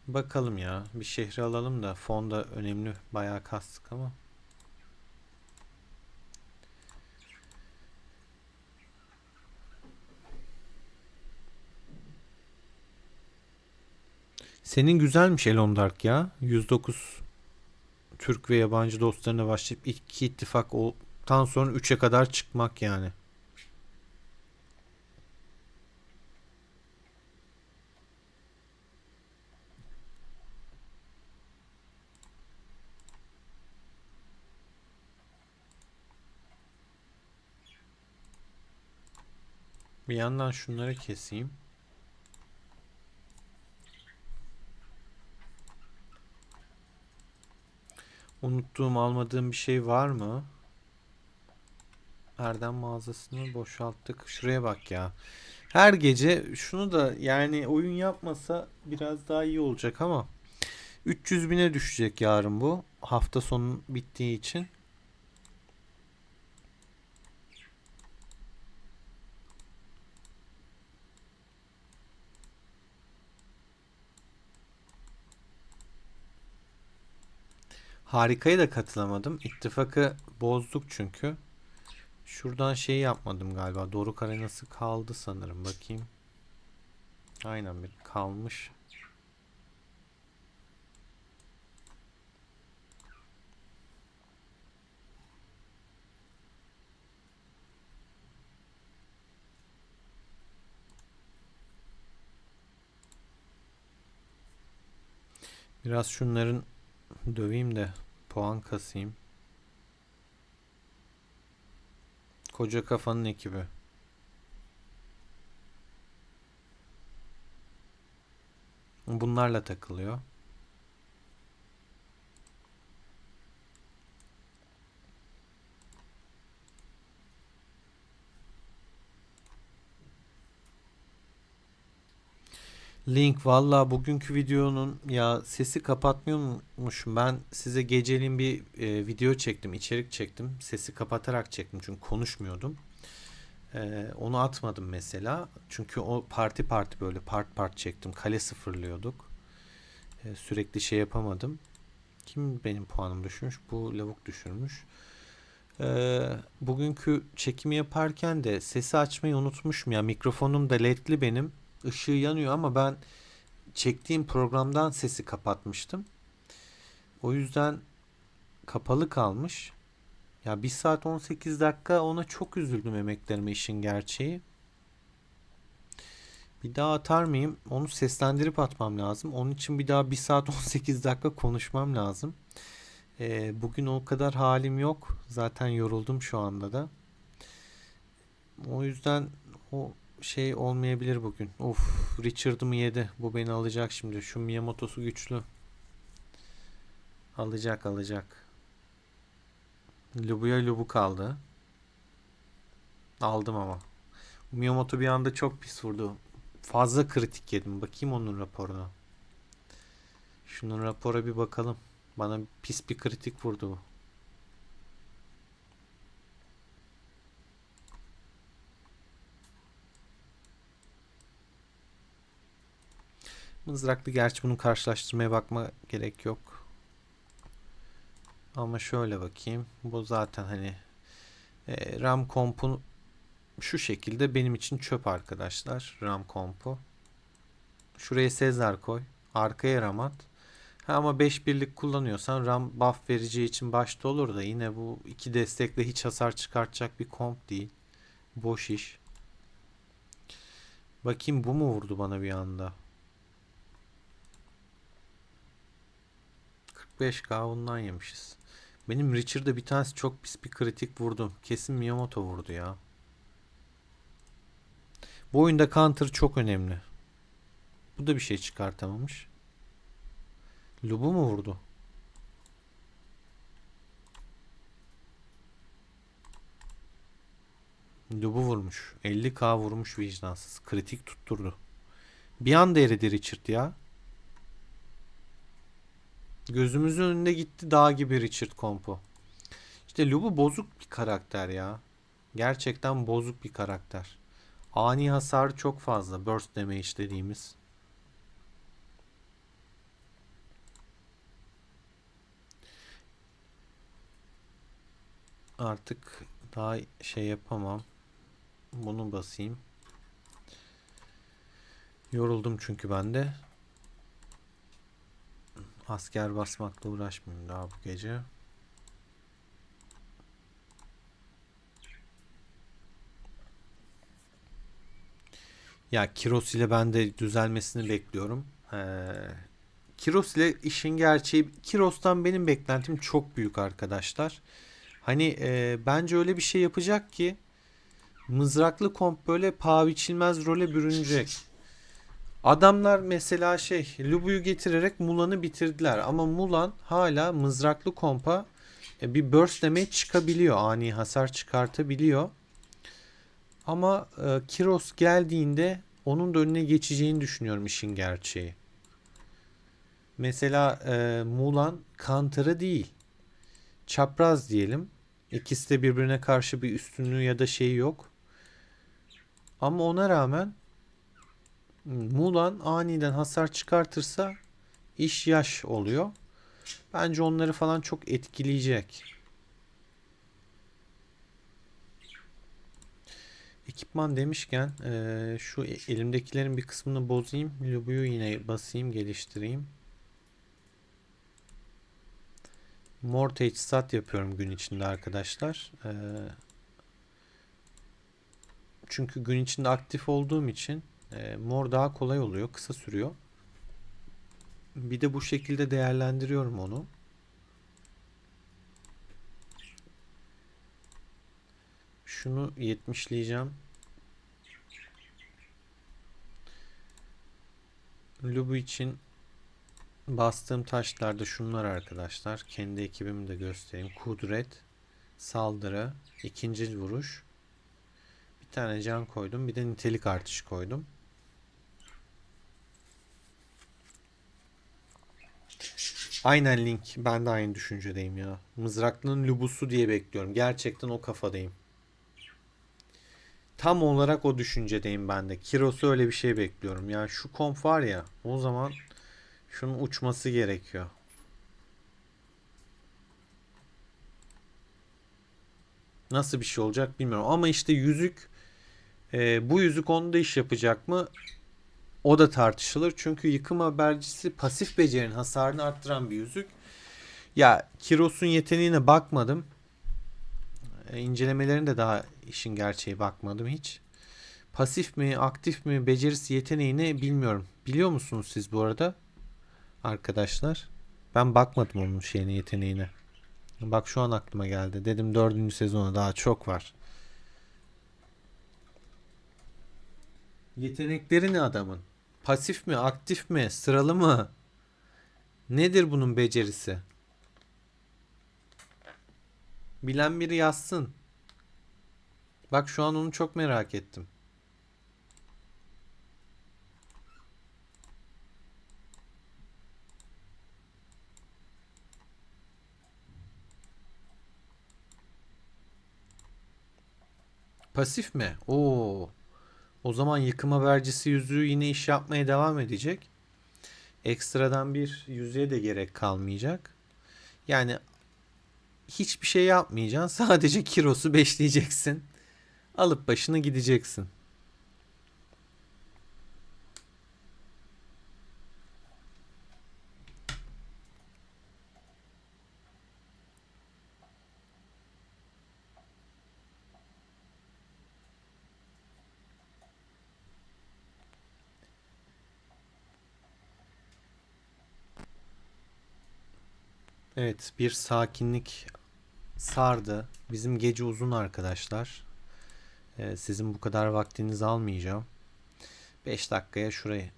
Bakalım ya, bir şehri alalım da fonda önemli, bayağı kastık ama. Senin güzelmiş Elon Dark ya. 109 Türk ve yabancı dostlarına başlayıp 2 ittifak olduktan sonra 3'e kadar çıkmak yani. Bir yandan şunları keseyim. Unuttuğum, almadığım bir şey var mı? Erdem mağazasını boşalttık. Şuraya bak ya. Her gece şunu da, yani oyun yapmasa biraz daha iyi olacak ama 300 bine düşecek yarın bu. Hafta sonu bittiği için. Harika'ya da katılamadım. İttifakı bozduk çünkü. Şuradan şey yapmadım galiba. Doruk Arenası kaldı sanırım. Bakayım. Aynen, bir kalmış. Biraz şunların döveyim de puan kasayım. Koca kafanın ekibi. Bunlarla takılıyor. Link, valla bugünkü videonun ya sesi kapatmayı unutmuşum. Ben size geceliğin bir video çektim, içerik çektim. Sesi kapatarak çektim çünkü konuşmuyordum. Onu atmadım mesela. Çünkü o parti parti böyle part çektim. Kale sıfırlıyorduk. Sürekli şey yapamadım. Kim benim puanımı düşürmüş? Bu lavuk düşürmüş. Bugünkü çekimi yaparken de sesi açmayı unutmuşum ya. Mikrofonum da ledli benim. Işığı yanıyor ama ben çektiğim programdan sesi kapatmıştım. O yüzden kapalı kalmış. Ya 1 saat 18 dakika, ona çok üzüldüm, emeklerime, işin gerçeği. Bir daha atar mıyım? Onu seslendirip atmam lazım. Onun için bir daha 1 saat 18 dakika konuşmam lazım. Bugün o kadar halim yok. Zaten yoruldum şu anda da. O yüzden o şey olmayabilir bugün. Of, Richard'ımı yedi. Bu beni alacak şimdi. Şu Miyamoto'su güçlü. Alacak. Lubu'ya Lubu kaldı. Aldım ama. Miyamoto bir anda çok pis vurdu. Fazla kritik yedim. Bakayım onun raporuna. Şunun rapora bir bakalım. Bana pis bir kritik vurdu bu. Mızraklı, gerçi bunun karşılaştırmaya bakma gerek yok. Ama şöyle bakayım. Bu zaten hani RAM kompu şu şekilde benim için çöp arkadaşlar. RAM kompu. Şuraya Sezar koy. Arkaya RAM at. Ha, ama 5 birlik kullanıyorsan RAM buff vereceği için başta olur da, yine bu iki destekle hiç hasar çıkartacak bir komp değil. Boş iş. Bakayım, bu mu vurdu bana bir anda? 45k bundan yemişiz. Benim Richard'da bir tanesi çok pis bir kritik vurdu. Kesin Miyamoto vurdu ya. Bu oyunda counter çok önemli. Bu da bir şey çıkartamamış. Lubu mu vurdu? Lubu vurmuş. 50k vurmuş vicdansız. Kritik tutturdu. Bir anda eridi Richard ya. Gözümüzün önünde gitti dağ gibi Richard kompo. İşte Lubu bozuk bir karakter ya. Gerçekten bozuk bir karakter. Ani hasarı çok fazla. Burst damage dediğimiz. Artık daha şey yapamam. Bunu basayım. Yoruldum çünkü ben de. Asker basmakla uğraşmayayım daha bu gece. Ya Kiros ile ben de düzelmesini bekliyorum. Kiros ile işin gerçeği, Kiros'tan benim beklentim çok büyük arkadaşlar. Hani bence öyle bir şey yapacak ki mızraklı komp böyle paha biçilmez role bürünecek. Adamlar mesela Lubu'yu getirerek Mulan'ı bitirdiler ama Mulan hala mızraklı kompa bir burst damage çıkabiliyor. Ani hasar çıkartabiliyor. Ama Kiros geldiğinde onun da önüne geçeceğini düşünüyorum işin gerçeği. Mesela Mulan Counter'ı değil. Çapraz diyelim. İkisi de birbirine karşı bir üstünlüğü ya da şeyi yok. Ama ona rağmen Mulan aniden hasar çıkartırsa iş yaş oluyor. Bence onları falan çok etkileyecek. Ekipman demişken şu elimdekilerin bir kısmını bozayım. Lubu'yu yine basayım, geliştireyim. Mortage sat yapıyorum gün içinde arkadaşlar. Çünkü gün içinde aktif olduğum için mor daha kolay oluyor. Kısa sürüyor. Bir de bu şekilde değerlendiriyorum onu. Şunu 70'leyeceğim. Lubu için bastığım taşlar da şunlar arkadaşlar. Kendi ekibimi de göstereyim. Kudret, saldırı, ikinci vuruş. Bir tane can koydum. Bir de nitelik artışı koydum. Aynen Link. Ben de aynı düşüncedeyim ya. Mızraklının Lubusu diye bekliyorum. Gerçekten o kafadayım. Tam olarak o düşüncedeyim ben de. Kiros'u öyle bir şey bekliyorum. Ya şu komp var ya, o zaman şunun uçması gerekiyor. Nasıl bir şey olacak bilmiyorum. Ama işte yüzük, bu yüzük onda iş yapacak mı? O da tartışılır. Çünkü yıkım habercisi pasif becerinin hasarını arttıran bir yüzük. Ya Kiros'un yeteneğine bakmadım. İncelemelerine de daha işin gerçeği bakmadım hiç. Pasif mi, aktif mi, becerisi yeteneğini bilmiyorum. Biliyor musunuz siz bu arada arkadaşlar? Ben bakmadım onun şeyine, yeteneğine. Bak şu an aklıma geldi. Dedim 4. sezonu daha çok var. Yetenekleri ne adamın? Pasif mi, aktif mi, sıralı mı? Nedir bunun becerisi? Bilen biri yazsın. Bak şu an onu çok merak ettim. Pasif mi? Oo. O zaman yıkım habercisi yüzüğü yine iş yapmaya devam edecek. Ekstradan bir yüzüğe de gerek kalmayacak. Yani hiçbir şey yapmayacaksın. Sadece Kiros'u beşleyeceksin. Alıp başını gideceksin. Evet, bir sakinlik sardı. Bizim gece uzun arkadaşlar. Sizin bu kadar vaktinizi almayacağım. 5 dakikaya şurayı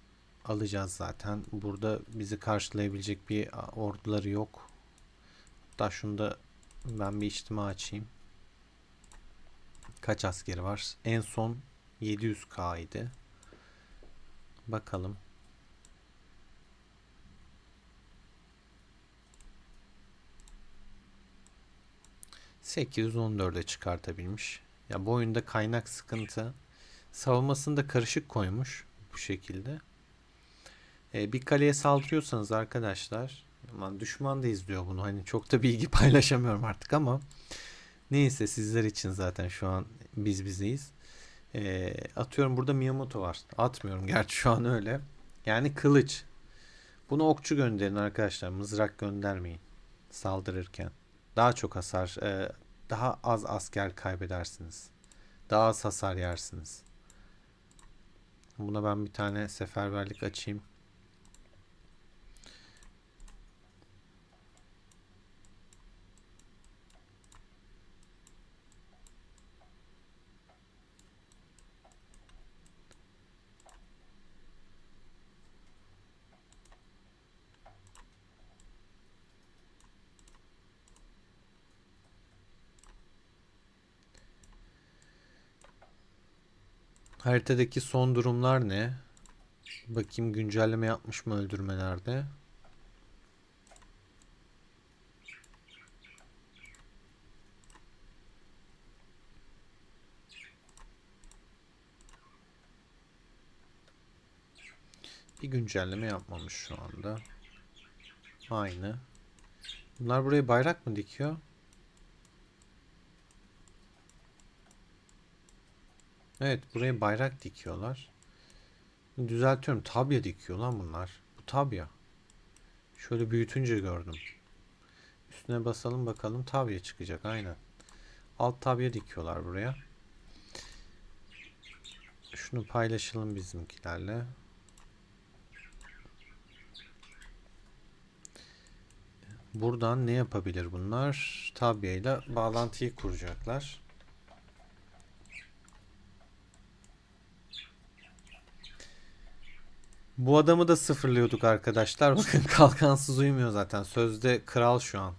alacağız zaten. Burada bizi karşılayabilecek bir orduları yok. Hatta şunu da ben bir içtima açayım. Kaç askeri var? En son 700k idi. Bakalım. 814'e çıkartabilmiş. Ya bu oyunda kaynak sıkıntı. Savunmasını da karışık koymuş bu şekilde. Bir kaleye saldırıyorsanız arkadaşlar, aman düşman da izliyor bunu. Hani çok da bilgi paylaşamıyorum artık ama neyse, sizler için zaten şu an biz bizeyiz. Atıyorum burada Miyamoto var. Atmıyorum gerçi, şu an öyle. Yani kılıç. Bunu okçu gönderin arkadaşlar. Mızrak göndermeyin saldırırken. Daha çok hasar, daha az asker kaybedersiniz. Daha az hasar yersiniz. Buna ben bir tane seferberlik açayım. Haritadaki son durumlar ne? Bakayım güncelleme yapmış mı öldürmelerde? Bir güncelleme yapmamış şu anda. Aynı. Bunlar buraya bayrak mı dikiyor? Evet, buraya bayrak dikiyorlar. Düzeltiyorum. Tabya dikiyor lan bunlar. Bu tabya. Şöyle büyütünce gördüm. Üstüne basalım bakalım, tabya çıkacak aynen. Alt tabya dikiyorlar buraya. Şunu paylaşalım bizimkilerle. Buradan ne yapabilir bunlar? Tabyayla bağlantıyı kuracaklar. Bu adamı da sıfırlıyorduk arkadaşlar. Bakın kalkansız uyumuyor zaten. Sözde kral şu an.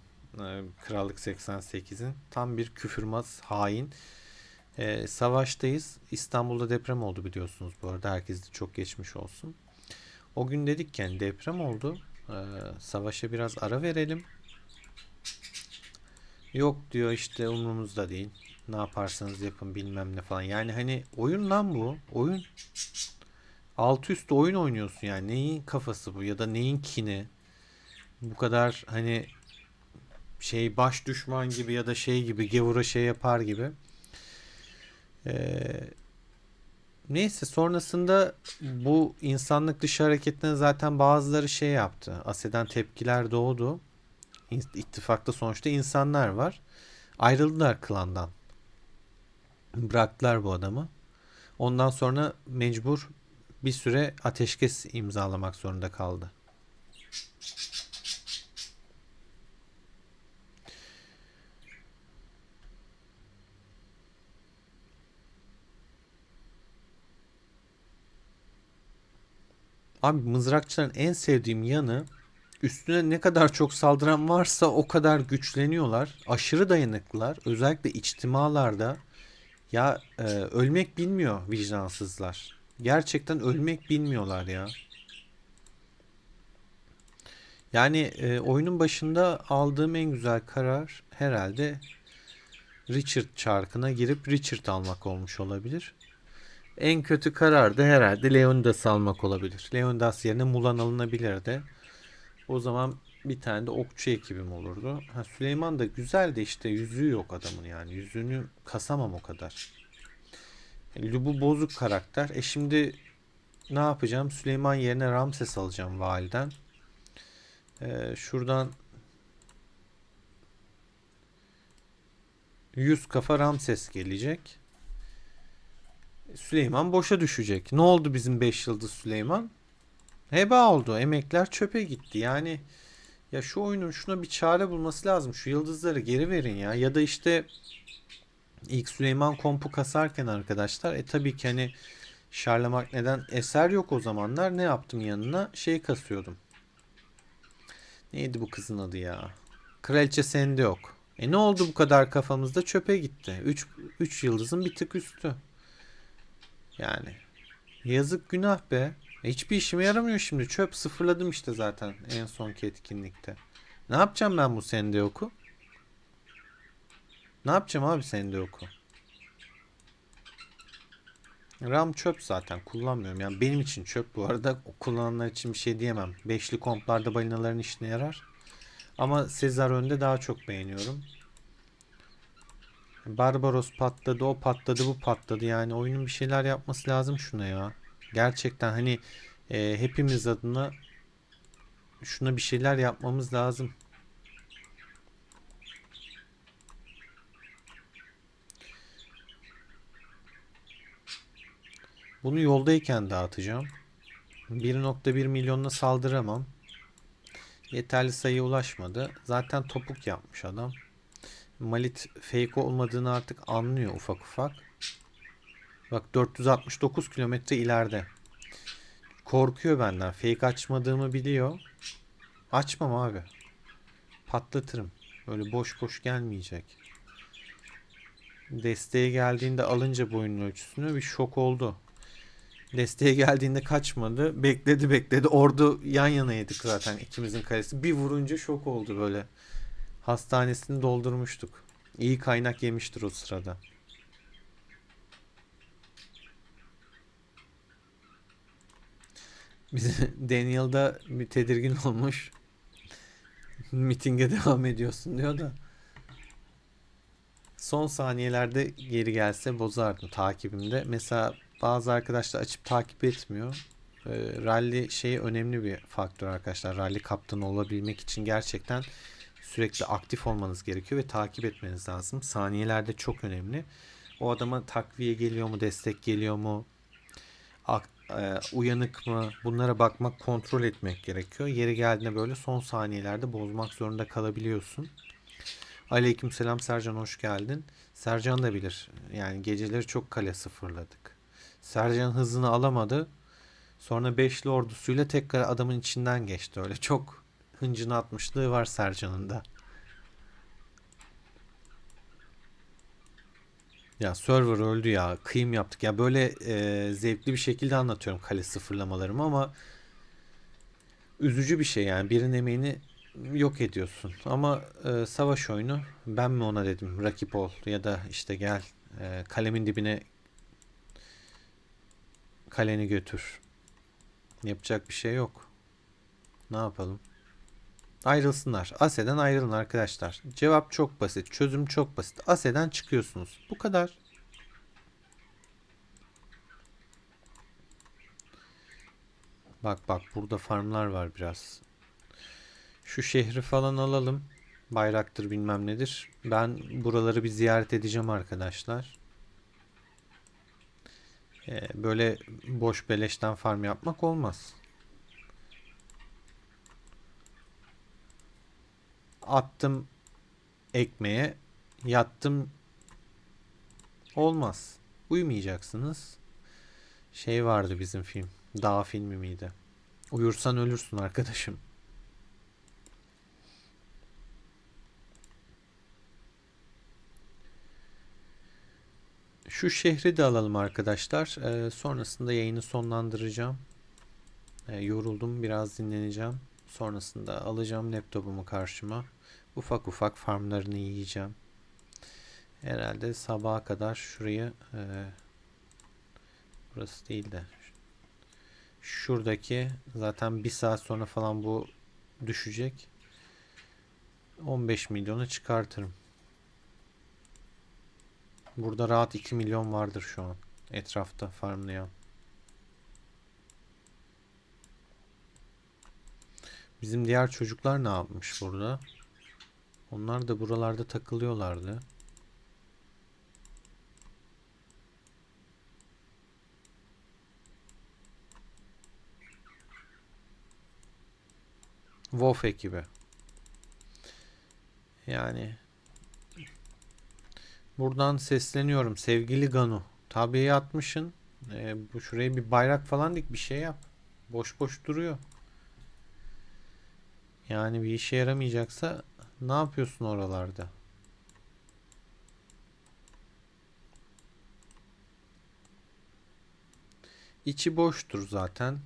Krallık 88'in. Tam bir küfürbaz hain. Savaştayız. İstanbul'da deprem oldu biliyorsunuz bu arada. Herkes de çok geçmiş olsun. O gün dedik yani deprem oldu. Savaşa biraz ara verelim. Yok diyor işte, umurumuzda değil. Ne yaparsanız yapın bilmem ne falan. Yani hani oyun lan bu. Oyun. Altı üstü oyun oynuyorsun yani. Neyin kafası bu ya da neyin kini? Bu kadar hani şey, baş düşman gibi ya da şey gibi, gavura şey yapar gibi. Ee, Neyse, sonrasında bu insanlık dışı hareketine zaten bazıları şey yaptı. Asya'dan tepkiler doğdu. İttifakta sonuçta insanlar var. Ayrıldılar klandan. Bıraktılar bu adamı. Ondan sonra mecbur bir süre ateşkes imzalamak zorunda kaldı. Abi mızrakçıların en sevdiğim yanı, üstüne ne kadar çok saldıran varsa o kadar güçleniyorlar. Aşırı dayanıklılar. Özellikle içtimalarda. Ya ölmek bilmiyor vicdansızlar. Gerçekten ölmek bilmiyorlar ya. Yani oyunun başında aldığım en güzel karar herhalde Richard çarkına girip Richard almak olmuş olabilir. En kötü karar da herhalde Leonidas almak olabilir. Leonidas yerine Mulan alınabilirdi. O zaman bir tane de okçu ekibim olurdu. Ha, Süleyman da güzel de işte yüzüğü yok adamın yani. Yüzüğünü kasamam o kadar. Bu bozuk karakter. Şimdi ne yapacağım? Süleyman yerine Ramses alacağım validen. Şuradan 100 kafa Ramses gelecek. Süleyman boşa düşecek. Ne oldu bizim 5 yıldız Süleyman? Heba oldu. Emekler çöpe gitti. Yani ya şu oyunun şuna bir çare bulması lazım. Şu yıldızları geri verin ya. Ya da işte ilk Süleyman kompu kasarken arkadaşlar tabii ki hani Charlemagne'den eser yok o zamanlar. Ne yaptım yanına? Şey kasıyordum. Neydi bu kızın adı ya? Kraliçe sende yok. Ne oldu bu kadar kafamızda? Çöpe gitti. 3 yıldızın bir tık üstü. Yani yazık, günah be. Hiçbir işime yaramıyor şimdi. Çöp, sıfırladım işte zaten en sonki etkinlikte. Ne yapacağım ben bu sende yoku? Ne yapacağım abi sende yoku? RAM çöp zaten, kullanmıyorum. Yani benim için çöp bu arada. O kullananlar için bir şey diyemem. Beşli komplarda balinaların işine yarar. Ama Sezar önde daha çok beğeniyorum. Barbaros patladı, o patladı, bu patladı. Yani oyunun bir şeyler yapması lazım şuna ya. Gerçekten hani hepimiz adına şuna bir şeyler yapmamız lazım. Bunu yoldayken dağıtacağım. 1.1 milyonla saldıramam. Yeterli sayıya ulaşmadı. Zaten topuk yapmış adam. Malit fake olmadığını artık anlıyor ufak ufak. Bak 469 kilometre ileride. Korkuyor benden. Fake açmadığımı biliyor. Açmam abi. Patlatırım. Öyle boş boş gelmeyecek. Desteğe geldiğinde alınca boyunun ölçüsünü bir şok oldu. Desteğe geldiğinde kaçmadı. Bekledi bekledi. Ordu yan yana yedik zaten, ikimizin kalesi. Bir vurunca şok oldu böyle. Hastanesini doldurmuştuk. İyi kaynak yemiştir o sırada. Bizi Daniel'da bir tedirgin olmuş. Mitinge devam ediyorsun diyor da. Son saniyelerde geri gelse bozardım takibimde. Mesela bazı arkadaşlar açıp takip etmiyor. Rally şey önemli bir faktör arkadaşlar. Rally kaptanı olabilmek için gerçekten sürekli aktif olmanız gerekiyor ve takip etmeniz lazım. Saniyelerde çok önemli. O adama takviye geliyor mu, destek geliyor mu, uyanık mı, bunlara bakmak, kontrol etmek gerekiyor. Yeri geldiğinde böyle son saniyelerde bozmak zorunda kalabiliyorsun. Aleykümselam Sercan, hoş geldin. Sercan da bilir. Yani geceleri çok kale sıfırladık. Sercan hızını alamadı. Sonra Beşli ordusuyla tekrar adamın içinden geçti öyle. Çok hıncını atmışlığı var Sercan'ın da. Ya server öldü ya. Kıyım yaptık. Ya böyle zevkli bir şekilde anlatıyorum kale sıfırlamalarımı ama üzücü bir şey yani. Birinin emeğini yok ediyorsun. Ama savaş oyunu, ben mi ona dedim rakip ol ya da işte gel kalemin dibine kaleni götür. Yapacak bir şey yok. Ne yapalım? Ayrılsınlar. Ase'den ayrılın arkadaşlar. Cevap çok basit. Çözüm çok basit. Ase'den çıkıyorsunuz. Bu kadar. Bak bak, burada farmlar var biraz. Şu şehri falan alalım. Bayraktır bilmem nedir. Ben buraları bir ziyaret edeceğim arkadaşlar. Böyle boş beleşten farm yapmak olmaz. Attım ekmeğe, yattım, olmaz. Uyumayacaksınız. Şey vardı bizim film. Dağ filmi miydi? Uyursan ölürsün arkadaşım. Şu şehri de alalım arkadaşlar. Sonrasında yayını sonlandıracağım. Yoruldum, biraz dinleneceğim. Sonrasında alacağım laptopumu karşıma. Ufak ufak farmlarını yiyeceğim. Herhalde sabaha kadar şurayı burası değil de şuradaki, zaten bir saat sonra falan bu düşecek. 15 milyonu çıkartırım. Burada rahat 2 milyon vardır şu an etrafta farmlayan. Bizim diğer çocuklar ne yapmış burada? Onlar da buralarda takılıyorlardı. WoW ekibi. Yani buradan sesleniyorum sevgili Ganu. Tabiye atmışın. Bu şuraya bir bayrak falan dik, bir şey yap. Boş boş duruyor. Yani bir işe yaramayacaksa ne yapıyorsun oralarda? İçi boştur zaten.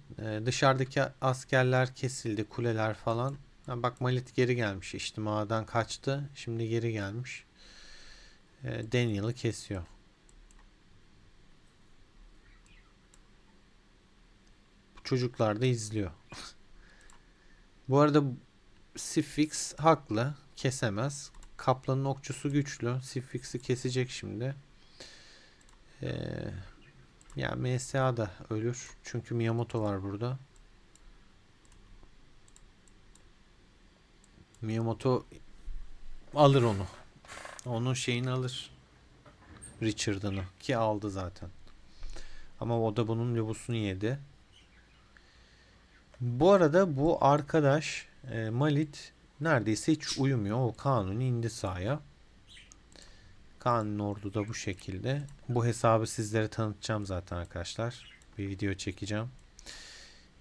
Dışarıdaki askerler kesildi, kuleler falan. Ha, bak Malit geri gelmiş. İçtima'dan kaçtı. Şimdi geri gelmiş. Daniel'ı kesiyor. Çocuklar da izliyor. Bu arada Sifix haklı. Kesemez. Kaplanın okçusu güçlü. Sifix'i kesecek şimdi. Ee, Ya MSA da ölür. Çünkü Miyamoto var burada. Miyamoto alır onu. Onun şeyini alır. Richard'ını. Ki aldı zaten. Ama o da bunun lobusunu yedi. Bu arada bu arkadaş Malit neredeyse hiç uyumuyor. O Kanuni indi sahaya. Kanuni ordu da bu şekilde. Bu hesabı sizlere tanıtacağım zaten arkadaşlar. Bir video çekeceğim.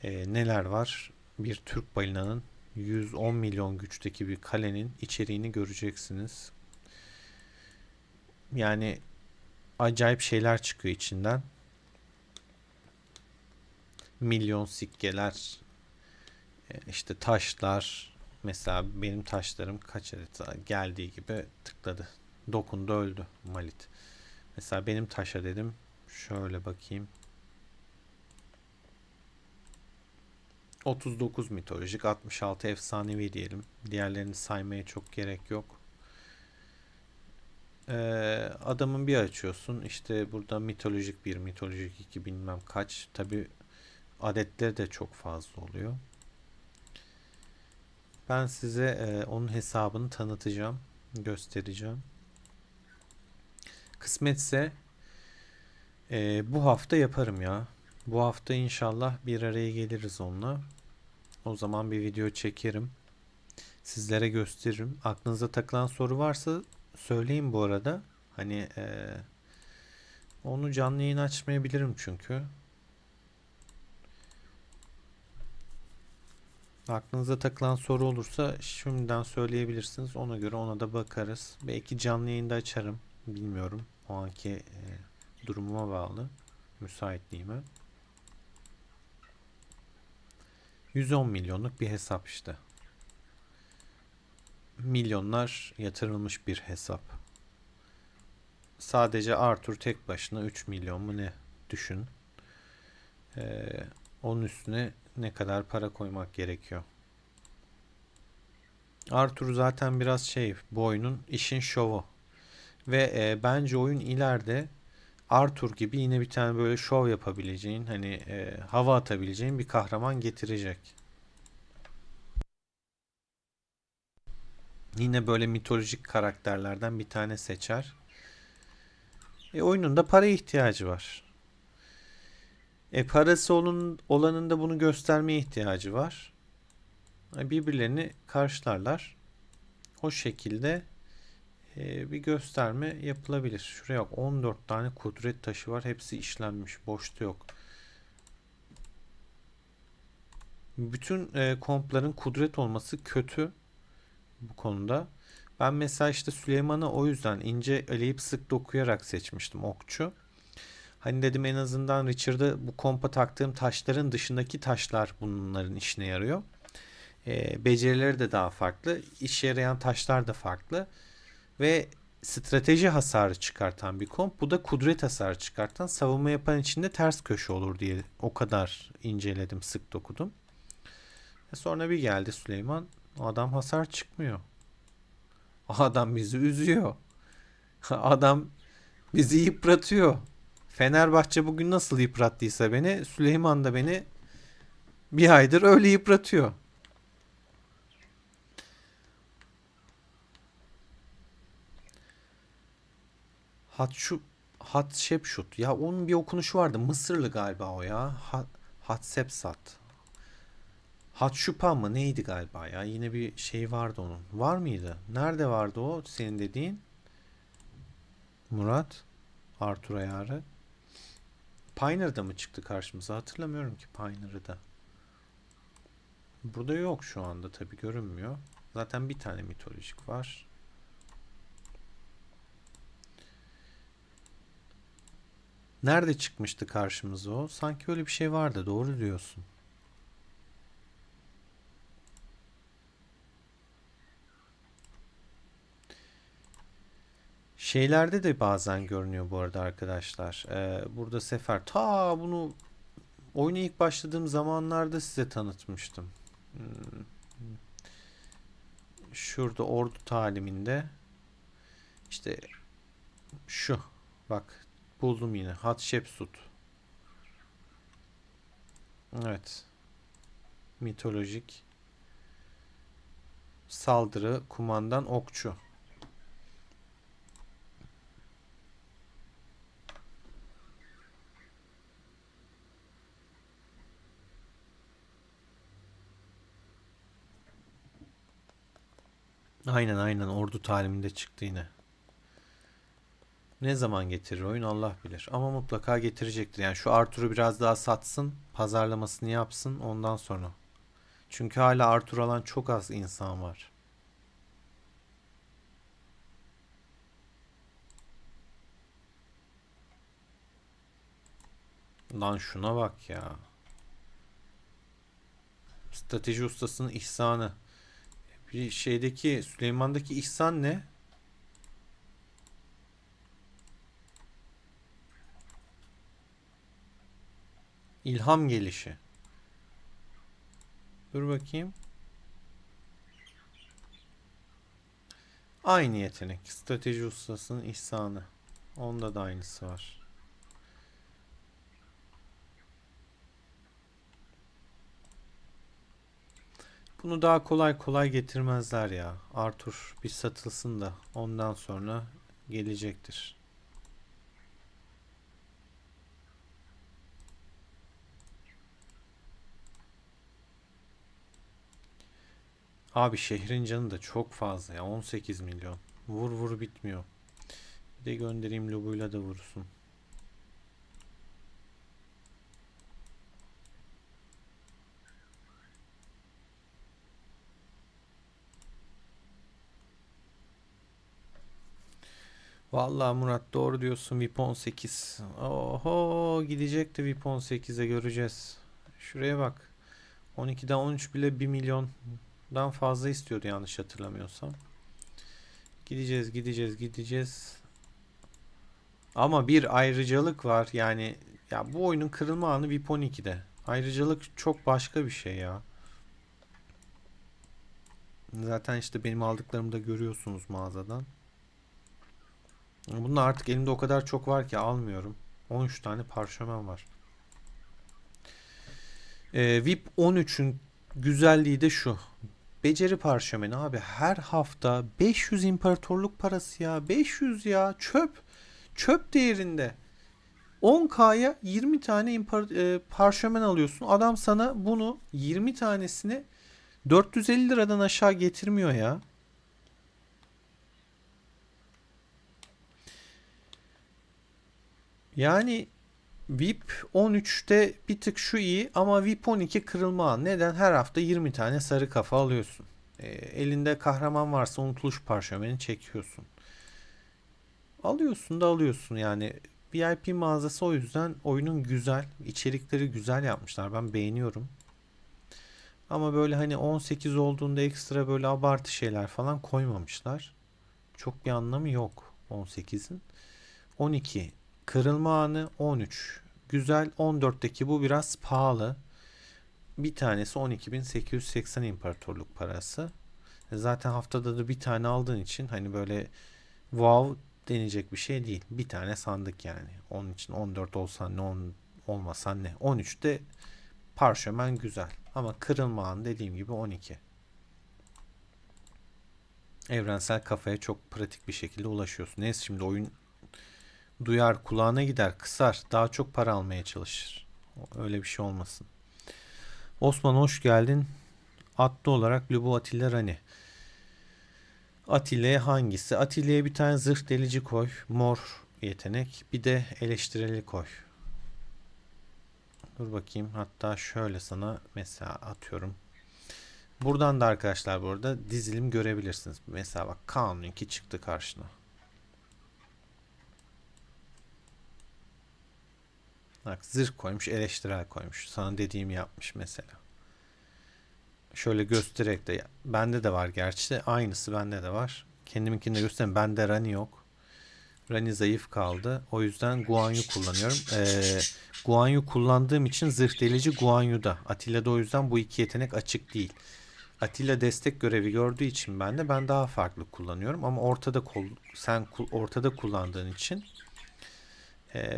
Neler var? Bir Türk balinanın 110 milyon güçteki bir kalenin içeriğini göreceksiniz. Yani acayip şeyler çıkıyor içinden. Milyon sikkeler, işte taşlar. Mesela benim taşlarım kaç adet geldiği gibi tıkladı. Dokundu öldü Malit. Mesela benim taşa dedim. Şöyle bakayım. 39 mitolojik, 66 efsanevi diyelim. Diğerlerini saymaya çok gerek yok. Adamın bir açıyorsun. İşte burada mitolojik bir, mitolojik 2 bilmem kaç. Tabi adetleri de çok fazla oluyor. Ben size onun hesabını tanıtacağım. Göstereceğim. Kısmetse bu hafta yaparım ya. Bu hafta inşallah bir araya geliriz onunla. O zaman bir video çekerim. Sizlere gösteririm. Aklınıza takılan soru varsa söyleyin bu arada. Hani onu canlı yayın açmayabilirim çünkü. Aklınıza takılan soru olursa şimdiden söyleyebilirsiniz. Ona göre ona da bakarız. Belki canlı yayında açarım. Bilmiyorum. O anki durumuma bağlı. Müsaitliğime. 110 milyonluk bir hesap işte. Milyonlar yatırılmış bir hesap. Sadece Arthur tek başına 3 milyon mu ne düşün. Onun üstüne ne kadar para koymak gerekiyor. Arthur zaten biraz şey, bu oyunun işin şovu. Ve bence oyun ileride Arthur gibi yine bir tane böyle şov yapabileceğin, hani hava atabileceğin bir kahraman getirecek. Yine böyle mitolojik karakterlerden bir tane seçer. Oyunun da para ihtiyacı var. Parası olanın da bunu göstermeye ihtiyacı var. Birbirlerini karşılarlar. O şekilde bir gösterme yapılabilir. Şuraya bak, 14 tane kudret taşı var. Hepsi işlenmiş. Boşta yok. Bütün kompların kudret olması kötü bu konuda. Ben mesela işte Süleyman'ı o yüzden ince eleyip sık dokuyarak seçmiştim, okçu. Hani dedim en azından Richard'ı bu kompa taktığım taşların dışındaki taşlar bunların işine yarıyor. Becerileri de daha farklı. İşe yarayan taşlar da farklı. Ve strateji hasarı çıkartan bir komp. Bu da kudret hasarı çıkartan, savunma yapan için de ters köşe olur diye o kadar inceledim, sık dokudum. Sonra bir geldi Süleyman. O adam hasar çıkmıyor. O adam bizi üzüyor. Adam bizi yıpratıyor. Fenerbahçe bugün nasıl yıprattıysa beni, Süleyman da beni bir aydır öyle yıpratıyor. Hatşu Hatshepsut. Ya onun bir okunuşu vardı. Mısırlı galiba o ya. Hatshepsut. Hatşupa mı neydi galiba ya? Yine bir şey vardı onun. Var mıydı? Nerede vardı o senin dediğin? Murat. Artur Ayarı. Pioneer'da mı çıktı karşımıza? Hatırlamıyorum ki Pioneer'ı da. Burada yok şu anda, tabi görünmüyor. Zaten bir tane mitolojik var. Nerede çıkmıştı karşımıza o? Sanki öyle bir şey vardı. Doğru diyorsun. Şeylerde de bazen görünüyor bu arada arkadaşlar. Burada sefer. Bunu oyuna ilk başladığım zamanlarda size tanıtmıştım. Hmm, Şurada ordu taliminde. İşte şu. Bak, buldum yine. Hatshepsut. Evet. Mitolojik. Saldırı. Kumandan okçu. Aynen ordu taliminde çıktı yine. Ne zaman getirir oyun Allah bilir. Ama mutlaka getirecektir. Yani şu Arthur'u biraz daha satsın, pazarlamasını yapsın ondan sonra. Çünkü hala Arthur alan çok az insan var. Lan şuna bak ya. Strateji ustasının ihsanı. Bir şeydeki Süleyman'daki ihsan ne? İlham gelişi. Dur bakayım. Aynı yetenek. Strateji ustasının ihsanı. Onda da aynısı var. Bunu daha kolay kolay getirmezler ya. Arthur bir satılsın da ondan sonra gelecektir. Abi şehrin canı da çok fazla ya. 18 milyon. Vur vur bitmiyor. Bir de göndereyim lobuyla da vursun. Vallahi Murat doğru diyorsun, VIP 18. Oho, gidecekti VIP 18'e, göreceğiz. Şuraya bak. 12'den 13 bile 1 milyondan fazla istiyordu yanlış hatırlamıyorsam. Gideceğiz. Ama bir ayrıcalık var yani, ya bu oyunun kırılma anı VIP 12'de. Ayrıcalık çok başka bir şey ya. Zaten işte benim aldıklarımı da görüyorsunuz mağazadan. Bunun artık elimde o kadar çok var ki almıyorum. 13 tane parşömen var. VIP 13'ün güzelliği de şu. Beceri parşömeni abi, her hafta 500 imparatorluk parası ya. 500 ya, çöp. Çöp değerinde. 10K'ya 20 tane parşömen alıyorsun. Adam sana bunu 20 tanesini 450 liradan aşağı getirmiyor ya. Yani VIP 13'te bir tık şu iyi ama VIP 12 kırılma an. Neden? Her hafta 20 tane sarı kafa alıyorsun. Elinde kahraman varsa unutuluş parşömeni çekiyorsun. Alıyorsun yani. VIP mağazası o yüzden oyunun güzel. İçerikleri güzel yapmışlar. Ben beğeniyorum. Ama böyle hani 18 olduğunda ekstra böyle abartı şeyler falan koymamışlar. Çok bir anlamı yok 18'in. 12 kırılma anı, 13 güzel, 14'teki bu biraz pahalı. Bir tanesi 12.880 imparatorluk parası. Zaten haftada da bir tane aldığın için hani böyle wow denecek bir şey değil. Bir tane sandık yani. Onun için 14 olsan ne, 10 olmasan ne. 13'te parşömen güzel. Ama kırılma anı dediğim gibi 12. Evrensel kafaya çok pratik bir şekilde ulaşıyorsun. Neyse, şimdi oyun duyar, kulağına gider, kısar. Daha çok para almaya çalışır. Öyle bir şey olmasın. Osman hoş geldin. Atlı olarak Lubu Atilla Rani. Atilla'ya hangisi? Atilla'ya bir tane zırh delici koy. Mor yetenek. Bir de eleştireli koy. Dur bakayım. Hatta şöyle sana mesela atıyorum. Buradan da arkadaşlar bu arada dizilim görebilirsiniz. Mesela bak Kanun'unki çıktı karşına. Bak zırh koymuş, eleştirel koymuş. Sana dediğimi yapmış mesela. Şöyle göstererek de bende de var gerçi de aynısı bende de var. Kendiminkini de göstereyim. Bende Rani yok. Rani zayıf kaldı. O yüzden Guan Yu kullanıyorum. Guan Yu kullandığım için zırh delici Guan Yu'da. Atilla'da o yüzden bu iki yetenek açık değil. Atilla destek görevi gördüğü için ben daha farklı kullanıyorum ama sen ortada kullandığın için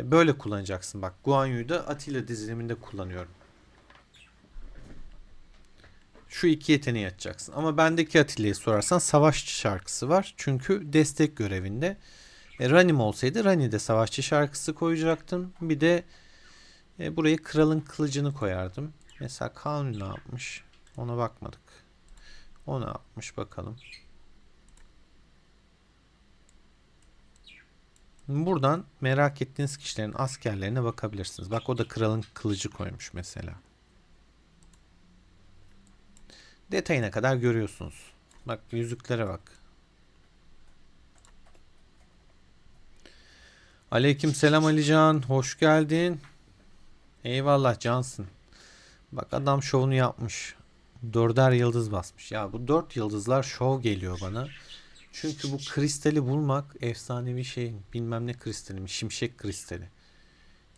böyle kullanacaksın. Bak Guan Yu'yu da Atilla diziliminde kullanıyorum. Şu iki yeteneği açacaksın. Ama bendeki Atilla'yı sorarsan savaşçı şarkısı var. Çünkü destek görevinde. Ranim olsaydı Rani'de savaşçı şarkısı koyacaktım. Bir de buraya kralın kılıcını koyardım. Mesela Kanun ne yapmış? Ona bakmadık. O ne yapmış bakalım. Buradan merak ettiğiniz kişilerin askerlerine bakabilirsiniz. Bak o da kralın kılıcı koymuş mesela. Detayına kadar görüyorsunuz. Bak yüzüklere bak. Aleyküm selam Alican. Hoş geldin. Eyvallah cansın. Bak adam şovunu yapmış. Dörder yıldız basmış. Ya bu 4 yıldızlar şov geliyor bana. Çünkü bu kristali bulmak efsanevi şey. Bilmem ne kristali mi? Şimşek kristali.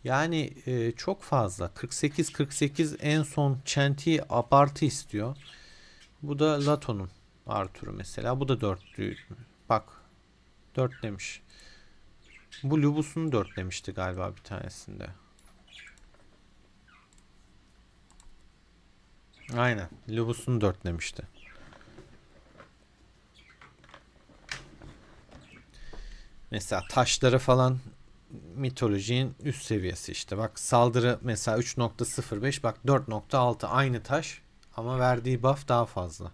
Yani çok fazla. 48 en son Çenti'yi abartı istiyor. Bu da Lato'nun Arthur'u mesela. Bu da 4. Bak 4 demiş. Bu Lubus'un 4 demişti galiba bir tanesinde. Aynen. Lubus'un 4 demişti. Mesela taşları falan mitolojinin üst seviyesi işte. Bak saldırı mesela 3.05 bak 4.6 aynı taş ama verdiği buff daha fazla.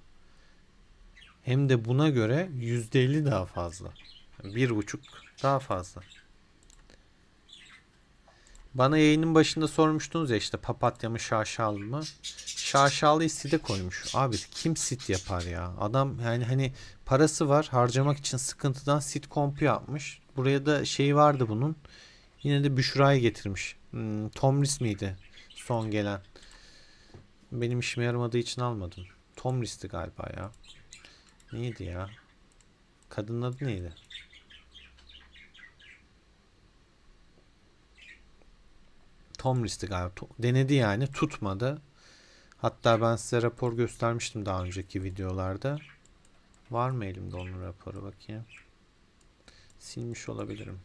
Hem de buna göre %50 daha fazla. 1.5 daha fazla. Bana yayının başında sormuştunuz ya işte papatya mı şaşalı mı? Şaşalıyı side koymuş. Abi kim sit yapar ya? Adam yani hani parası var harcamak için sıkıntıdan sit kompu yapmış. Buraya da şey vardı bunun. Yine de Büşra'yı getirmiş. Tomris miydi? Son gelen. Benim işime yaramadığı için almadım. Tomris'ti galiba ya. Neydi ya? Kadının adı neydi? Tomris'ti galiba. Denedi yani tutmadı. Hatta ben size rapor göstermiştim daha önceki videolarda. Var mı elimde onun raporu bakayım. Silmiş olabilirim.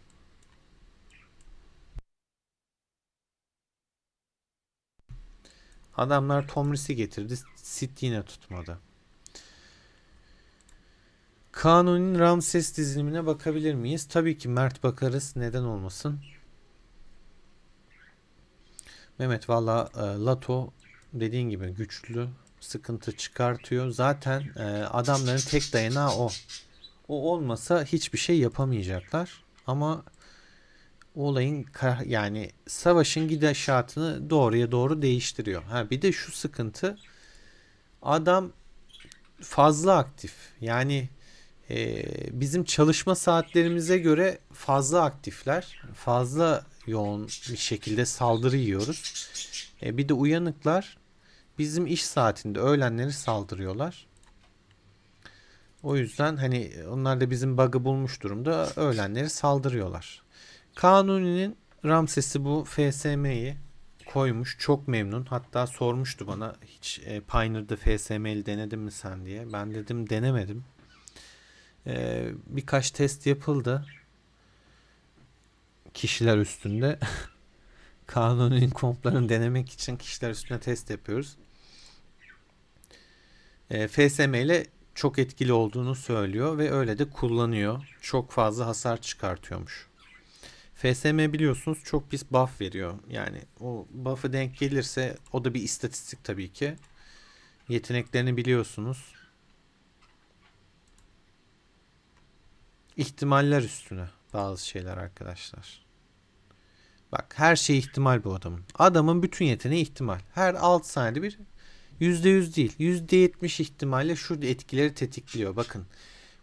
Adamlar Tomris'i getirdi. Sit yine tutmadı. Kanuni'nin Ramses dizilimine bakabilir miyiz? Tabii ki Mert bakarız. Neden olmasın? Mehmet valla Lato dediğin gibi güçlü. Sıkıntı çıkartıyor. Zaten adamların tek dayanağı o. O olmasa hiçbir şey yapamayacaklar. Ama olayın yani savaşın gidişatını doğruya doğru değiştiriyor. Ha bir de şu sıkıntı adam fazla aktif. Yani bizim çalışma saatlerimize göre fazla aktifler. Fazla yoğun bir şekilde saldırı yiyoruz. Bir de uyanıklar bizim iş saatinde öğlenleri saldırıyorlar. O yüzden hani onlar da bizim bug'ı bulmuş durumda öğlenleri saldırıyorlar. Kanuni'nin Ramses'i bu FSM'yi koymuş. Çok memnun. Hatta sormuştu bana hiç Pioneer'da FSM'li denedin mi sen diye. Ben dedim denemedim. Birkaç test yapıldı. Kişiler üstünde. Kanuni'nin komplarını denemek için kişiler üstünde test yapıyoruz. FSM ile çok etkili olduğunu söylüyor ve öyle de kullanıyor. Çok fazla hasar çıkartıyormuş. FSM biliyorsunuz çok pis buff veriyor. Yani o buff'ı denk gelirse o da bir istatistik tabii ki. Yeteneklerini biliyorsunuz. İhtimaller üstüne bazı şeyler arkadaşlar. Bak her şey ihtimal bu adamın. Adamın bütün yeteneği ihtimal. Her 6 saniyede bir %100 değil. %70 ihtimalle şu etkileri tetikliyor. Bakın.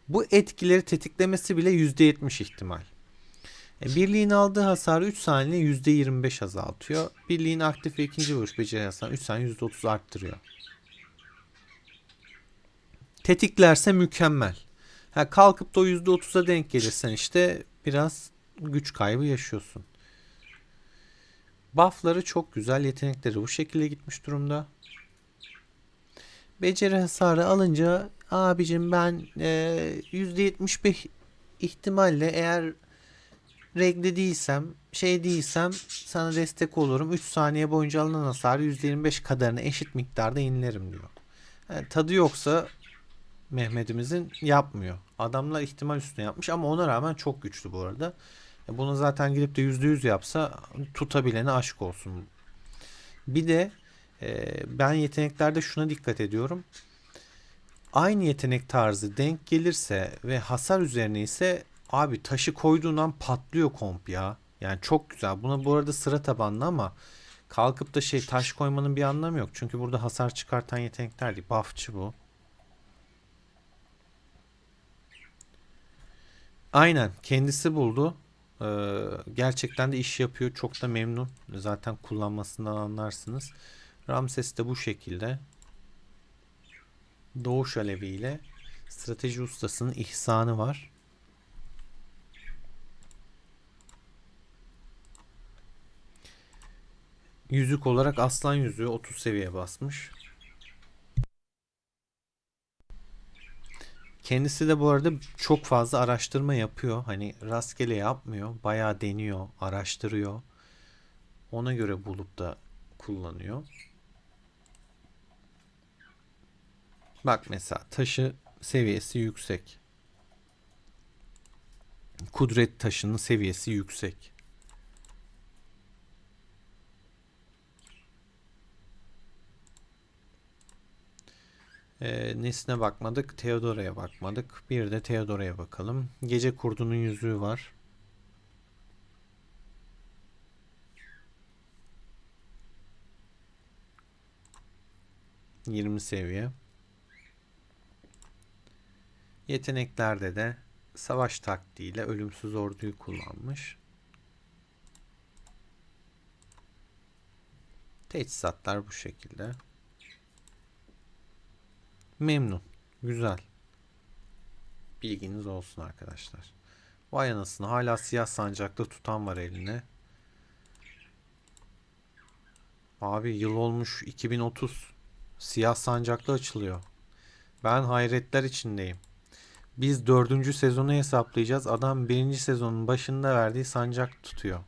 Bu etkileri tetiklemesi bile %70 ihtimal. Birliğin aldığı hasarı 3 saniye %25 azaltıyor. Birliğin aktif ve ikinci vuruş beceri hasarı 3 saniye %30 arttırıyor. Tetiklerse mükemmel. Kalkıp da o %30'a denk gelirsen işte biraz güç kaybı yaşıyorsun. Buff'ları çok güzel. Yetenekleri bu şekilde gitmiş durumda. Beceri hasarı alınca abicim ben %75 ihtimalle eğer regle değilsem şey değilsem sana destek olurum. 3 saniye boyunca alınan hasarı %25 kadarını eşit miktarda yenilerim diyor. Yani tadı yoksa Mehmet'imizin yapmıyor. Adamlar ihtimal üstüne yapmış ama ona rağmen çok güçlü bu arada. Bunu zaten gidip de %100 yapsa tutabilene aşk olsun. Bir de ben yeteneklerde şuna dikkat ediyorum. Aynı yetenek tarzı denk gelirse ve hasar üzerine ise abi taşı koyduğundan patlıyor komp ya. Yani çok güzel. Buna bu arada sıra tabanlı ama kalkıp da taş koymanın bir anlamı yok. Çünkü burada hasar çıkartan yetenekler değil. Buffçı bu. Aynen kendisi buldu. Gerçekten de iş yapıyor. Çok da memnun. Zaten kullanmasından anlarsınız. Ramses de bu şekilde. Doğuş Alevi ile strateji ustasının ihsanı var. Yüzük olarak aslan yüzüğü 30 seviye basmış. Kendisi de bu arada çok fazla araştırma yapıyor. Hani rastgele yapmıyor. Bayağı deniyor, araştırıyor. Ona göre bulup da kullanıyor. Bak mesela taşı seviyesi yüksek. Kudret taşının seviyesi yüksek. Nesine bakmadık. Theodora'ya bakmadık. Bir de Theodora'ya bakalım. Gece kurdunun yüzüğü var. ...20 seviye. Yeteneklerde de savaş taktiğiyle ölümsüz orduyu kullanmış. Teçhizatlar bu şekilde. Memnun. Güzel. Bilginiz olsun arkadaşlar. Vay anasını hala siyah sancaklı tutan var eline. Abi yıl olmuş 2030. Siyah sancaklı açılıyor. Ben hayretler içindeyim. Biz 4. sezonu hesaplayacağız. Adam 1. sezonun başında verdiği sancak tutuyor.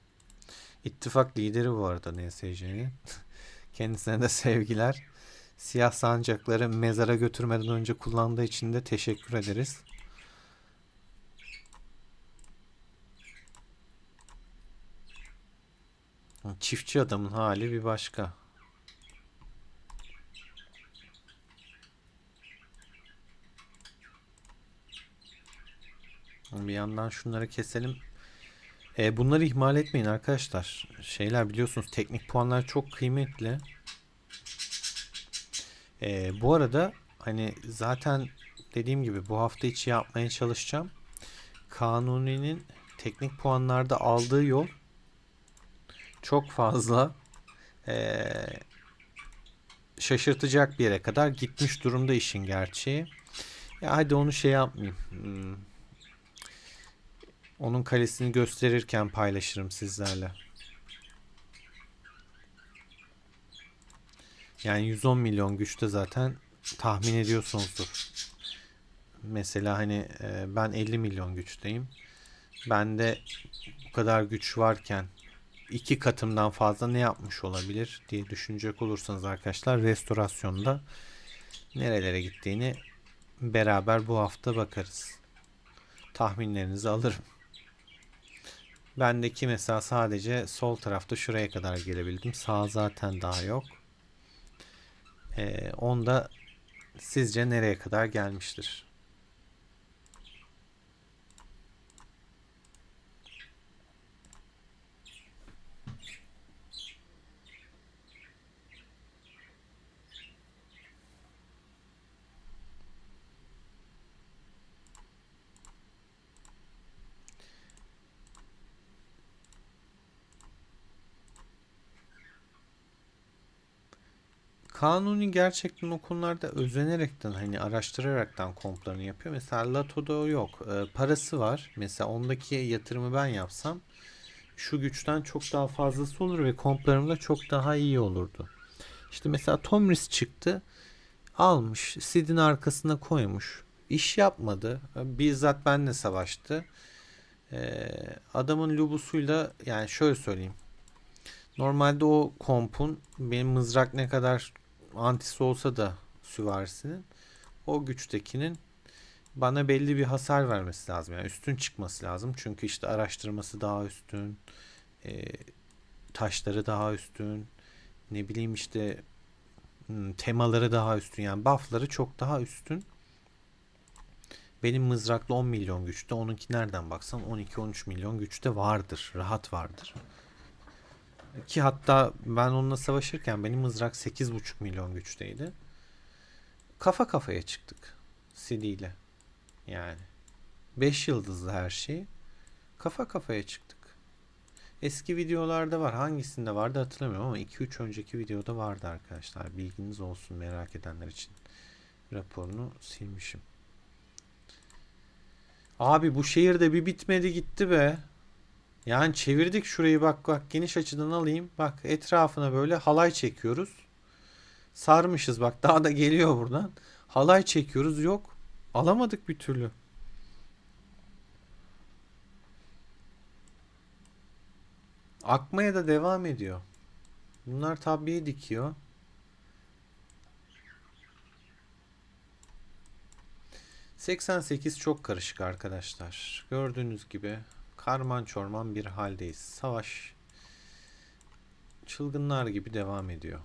İttifak lideri bu arada NSC'nin. Kendisine de sevgiler. Siyah sancakları mezara götürmeden önce kullandığı için de teşekkür ederiz. Çiftçi adamın hali bir başka. Bir yandan şunları keselim. Bunları ihmal etmeyin arkadaşlar. Şeyler biliyorsunuz teknik puanlar çok kıymetli. Bu arada hani zaten dediğim gibi bu hafta içi yapmaya çalışacağım. Kanuni'nin teknik puanlarda aldığı yol çok fazla şaşırtacak bir yere kadar gitmiş durumda işin gerçeği. Ya hadi onu yapmayayım. Onun kalesini gösterirken paylaşırım sizlerle. Yani 110 milyon güçte zaten tahmin ediyorsunuzdur. Mesela hani ben 50 milyon güçteyim. Bende bu kadar güç varken 2 katımdan fazla ne yapmış olabilir diye düşünecek olursanız arkadaşlar restorasyonda nerelere gittiğini beraber bu hafta bakarız. Tahminlerinizi alırım. Bendeki mesela sadece sol tarafta şuraya kadar gelebildim. Sağ zaten daha yok. Onda sizce nereye kadar gelmiştir? Kanuni gerçekten o konularda özenerekten hani araştıraraktan komplarını yapıyor. Mesela Lato'da o yok. Parası var. Mesela ondaki yatırımı ben yapsam şu güçten çok daha fazlası olur ve komplarım da çok daha iyi olurdu. İşte mesela Tomris çıktı. Almış. Sid'in arkasına koymuş. İş yapmadı. Bizzat benle savaştı. Adamın lubusuyla yani şöyle söyleyeyim. Normalde o kompun benim mızrak ne kadar antisi olsa da süvarisinin o güçtekinin bana belli bir hasar vermesi lazım. Yani üstün çıkması lazım. Çünkü işte araştırması daha üstün, e, taşları daha üstün, ne bileyim işte temaları daha üstün. Yani buff'ları çok daha üstün. Benim mızraklı 10 milyon güçte, onunki nereden baksan 12-13 milyon güçte vardır. Rahat vardır. Ki hatta ben onunla savaşırken benim mızrak 8,5 milyon güçteydi. Kafa kafaya çıktık CD ile. Yani 5 yıldızlı her şey. Kafa kafaya çıktık. Eski videolarda var. Hangisinde vardı hatırlamıyorum ama 2-3 önceki videoda vardı arkadaşlar. Bilginiz olsun merak edenler için. Raporunu silmişim. Abi bu şehirde bir bitmedi gitti be. Yani çevirdik şurayı, bak bak geniş açıdan alayım. Bak etrafına böyle halay çekiyoruz. Sarmışız bak, daha da geliyor buradan. Halay çekiyoruz, yok. Alamadık bir türlü. Akmaya da devam ediyor. Bunlar tabiye dikiyor. 88 çok karışık arkadaşlar. Gördüğünüz gibi karman çorman bir haldeyiz. Savaş çılgınlar gibi devam ediyor.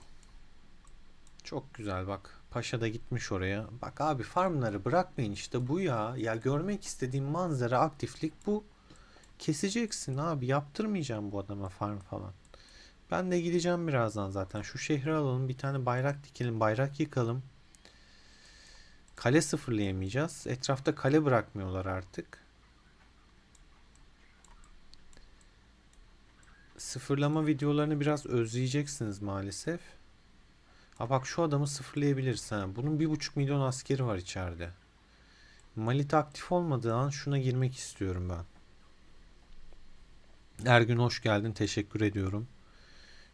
Çok güzel bak. Paşa da gitmiş oraya. Bak abi, farmları bırakmayın, işte bu ya. Ya görmek istediğim manzara, aktiflik bu. Keseceksin abi. Yaptırmayacağım bu adama farm falan. Ben de gideceğim birazdan zaten. Şu şehri alalım. Bir tane bayrak dikelim. Bayrak yıkalım. Kale sıfırlayamayacağız. Etrafta kale bırakmıyorlar artık. Sıfırlama videolarını biraz özleyeceksiniz maalesef. Ha bak, şu adamı sıfırlayabiliriz ha. Bunun 1,5 milyon askeri var içeride. Malita aktif olmadığı an şuna girmek istiyorum ben. Ergün hoş geldin. Teşekkür ediyorum.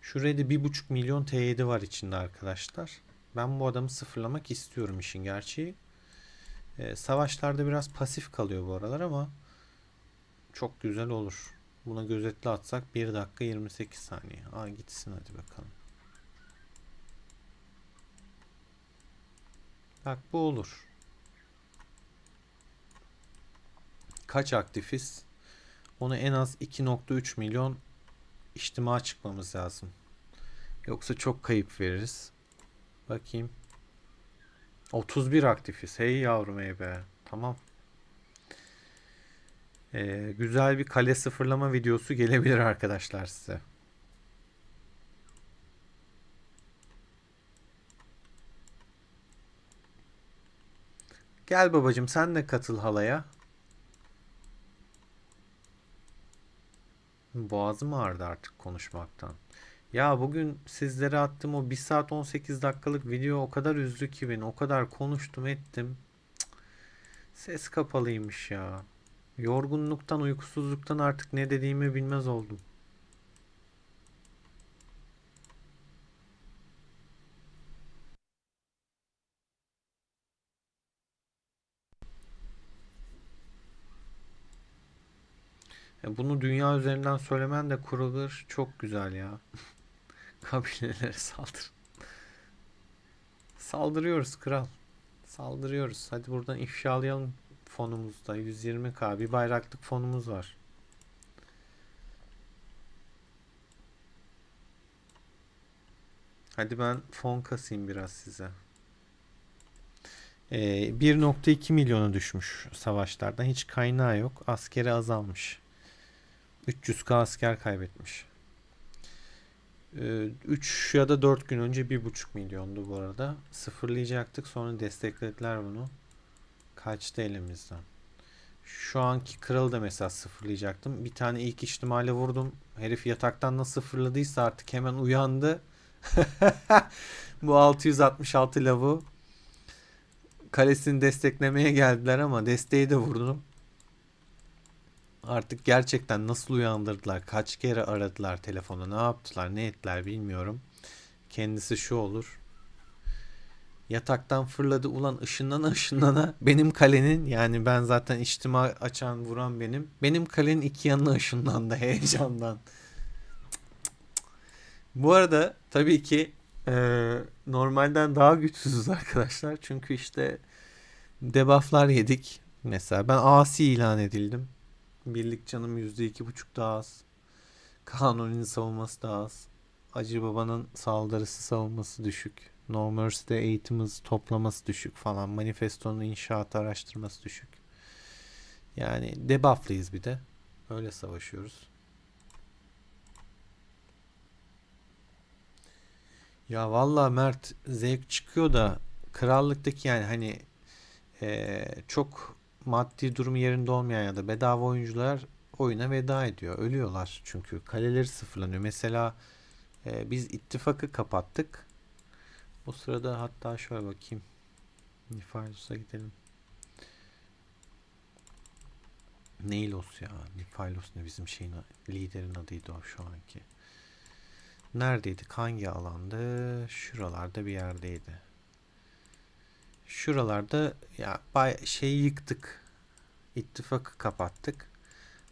Şurada 1,5 milyon T7 var içinde arkadaşlar. Ben bu adamı sıfırlamak istiyorum, işin gerçeği. Savaşlarda biraz pasif kalıyor bu aralar ama çok güzel olur. Buna gözetli atsak 1 dakika 28 saniye. Aa, gitsin hadi bakalım. Bak bu olur. Kaç aktifiz? Onu en az 2,3 milyon içtima çıkmamız lazım. Yoksa çok kayıp veririz. Bakayım. 31 aktifiz. Hey yavrum, hey be. Tamam. Güzel bir kale sıfırlama videosu gelebilir arkadaşlar size. Gel babacım, sen de katıl halaya. Boğazım ağrıdı artık konuşmaktan. Ya bugün sizlere attığım o 1 saat 18 dakikalık video o kadar üzdü ki beni. O kadar konuştum ettim. Ses kapalıymış ya. Yorgunluktan, uykusuzluktan artık ne dediğimi bilmez oldum. Bunu dünya üzerinden söylemen de kurulur. Çok güzel ya. Kabilelere saldır. Saldırıyoruz kral. Saldırıyoruz. Hadi buradan ifşalayalım fonumuzda. 120k bir bayraklık fonumuz var. Hadi ben fon kasayım biraz size. 1,2 milyona düşmüş savaşlardan. Hiç kaynağı yok. Askeri azalmış. 300k asker kaybetmiş. 3 ya da 4 gün önce 1,5 milyondu bu arada. Sıfırlayacaktık, sonra desteklediler bunu. Kaçtı elimizden. Şu anki kralı da mesela sıfırlayacaktım. Bir tane ilk ihtimalle vurdum. Herif yataktan nasıl fırladıysa artık hemen uyandı. Bu 666 lavu kalesini desteklemeye geldiler ama desteği de vurdum. Artık gerçekten nasıl uyandırdılar, kaç kere aradılar telefonu, ne yaptılar, ne ettiler bilmiyorum. Kendisi şu olur. Yataktan fırladı ulan, ışınlana ışınlana benim kalenin, yani ben zaten içtima açan vuran benim. Benim kalenin iki yanına ışınlandı heyecandan. Bu arada tabii ki normalden daha güçsüzüz arkadaşlar. Çünkü işte debufflar yedik. Mesela ben asi ilan edildim. Birlik canım %2,5 daha az. Kanuni'nin savunması daha az. Acı Baba'nın saldırısı savunması düşük. No Mercy'de eğitimiz toplaması düşük falan. Manifestonun inşaat araştırması düşük. Yani debufflıyız bir de. Öyle savaşıyoruz. Ya vallahi Mert, zevk çıkıyor da krallıktaki, yani hani çok maddi durumu yerinde olmayan ya da bedava oyuncular oyuna veda ediyor. Ölüyorlar çünkü kaleleri sıfırlanıyor. Mesela biz ittifakı kapattık. O sırada hatta şöyle bakayım. Nifailus'a gidelim. Neilos ya. Nifailos ne, bizim şeyin liderin adıydı o şu anki. Neredeydik? Hangi alandı? Şuralarda bir yerdeydi. Şuralarda ya şeyi yıktık. İttifakı kapattık.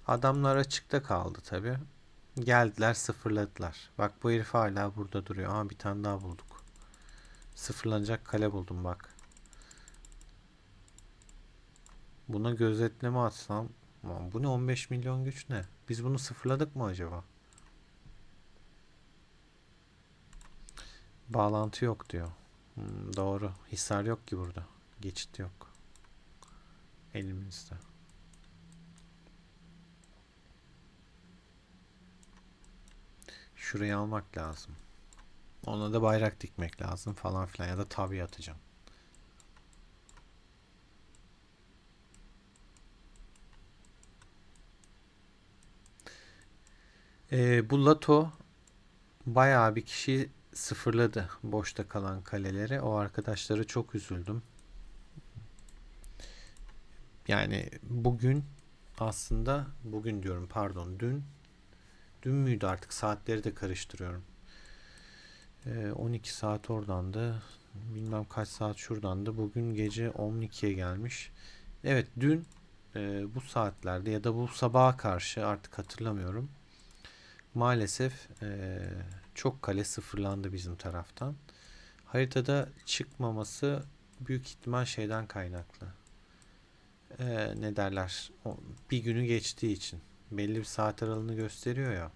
Adamlar açıkta kaldı tabi. Geldiler sıfırladılar. Bak bu herif hala burada duruyor. Aha bir tane daha bulduk. Sıfırlanacak kale buldum bak. Buna gözetleme atsam. Aman bu ne, 15 milyon güç ne? Biz bunu sıfırladık mı acaba? Bağlantı yok diyor. Doğru. Hisar yok ki burada. Geçit yok. Elimizde. Şurayı almak lazım. Ona da bayrak dikmek lazım falan filan, ya da tabi atacağım. Bu Lato bayağı bir kişi sıfırladı boşta kalan kaleleri. O arkadaşları çok üzüldüm. Yani bugün, aslında bugün diyorum pardon, dün müydü, artık saatleri de karıştırıyorum. 12 saat oradandı. Bilmem kaç saat şuradandı. Bugün gece 12'ye gelmiş. Evet, dün bu saatlerde ya da bu sabaha karşı, artık hatırlamıyorum. Maalesef çok kale sıfırlandı bizim taraftan. Haritada çıkmaması büyük ihtimal şeyden kaynaklı. Ne derler? Bir günü geçtiği için. Belli bir saat aralığını gösteriyor ya.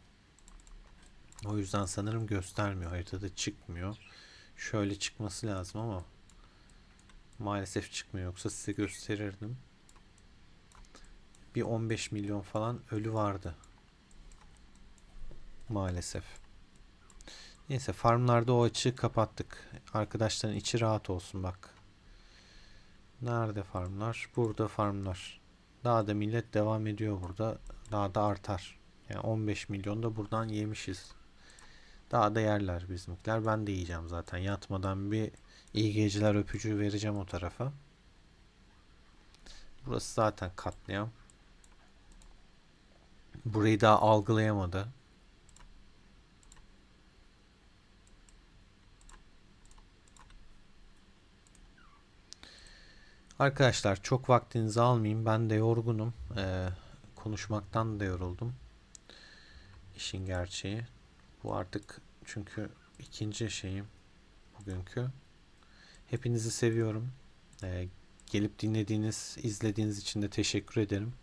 O yüzden sanırım göstermiyor. Haritada çıkmıyor. Şöyle çıkması lazım ama maalesef çıkmıyor. Yoksa size gösterirdim. Bir 15 milyon falan ölü vardı. Maalesef. Neyse, farmlarda o açığı kapattık. Arkadaşların içi rahat olsun bak. Nerede farmlar? Burada farmlar. Daha da millet devam ediyor burada. Daha da artar. Yani 15 milyon da buradan yemişiz. Daha da yerler bizimkiler. Ben de yiyeceğim zaten. Yatmadan bir iyi geceler öpücüğü vereceğim o tarafa. Burası zaten katliam. Burayı daha algılayamadı. Arkadaşlar çok vaktinizi almayayım. Ben de yorgunum. Konuşmaktan da yoruldum. İşin gerçeği. Bu artık çünkü ikinci şeyim bugünkü. Hepinizi seviyorum. Gelip dinlediğiniz, izlediğiniz için de teşekkür ederim.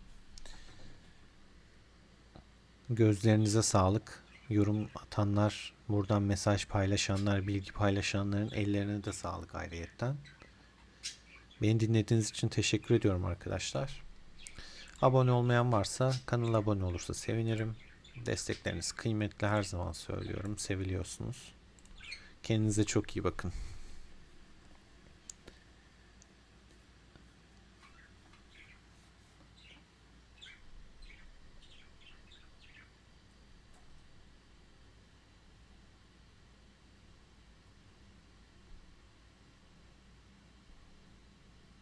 Gözlerinize sağlık. Yorum atanlar, buradan mesaj paylaşanlar, bilgi paylaşanların ellerine de sağlık ayrıyetten. Beni dinlediğiniz için teşekkür ediyorum arkadaşlar. Abone olmayan varsa kanala abone olursa sevinirim. Destekleriniz kıymetli, her zaman söylüyorum. Seviliyorsunuz. Kendinize çok iyi bakın.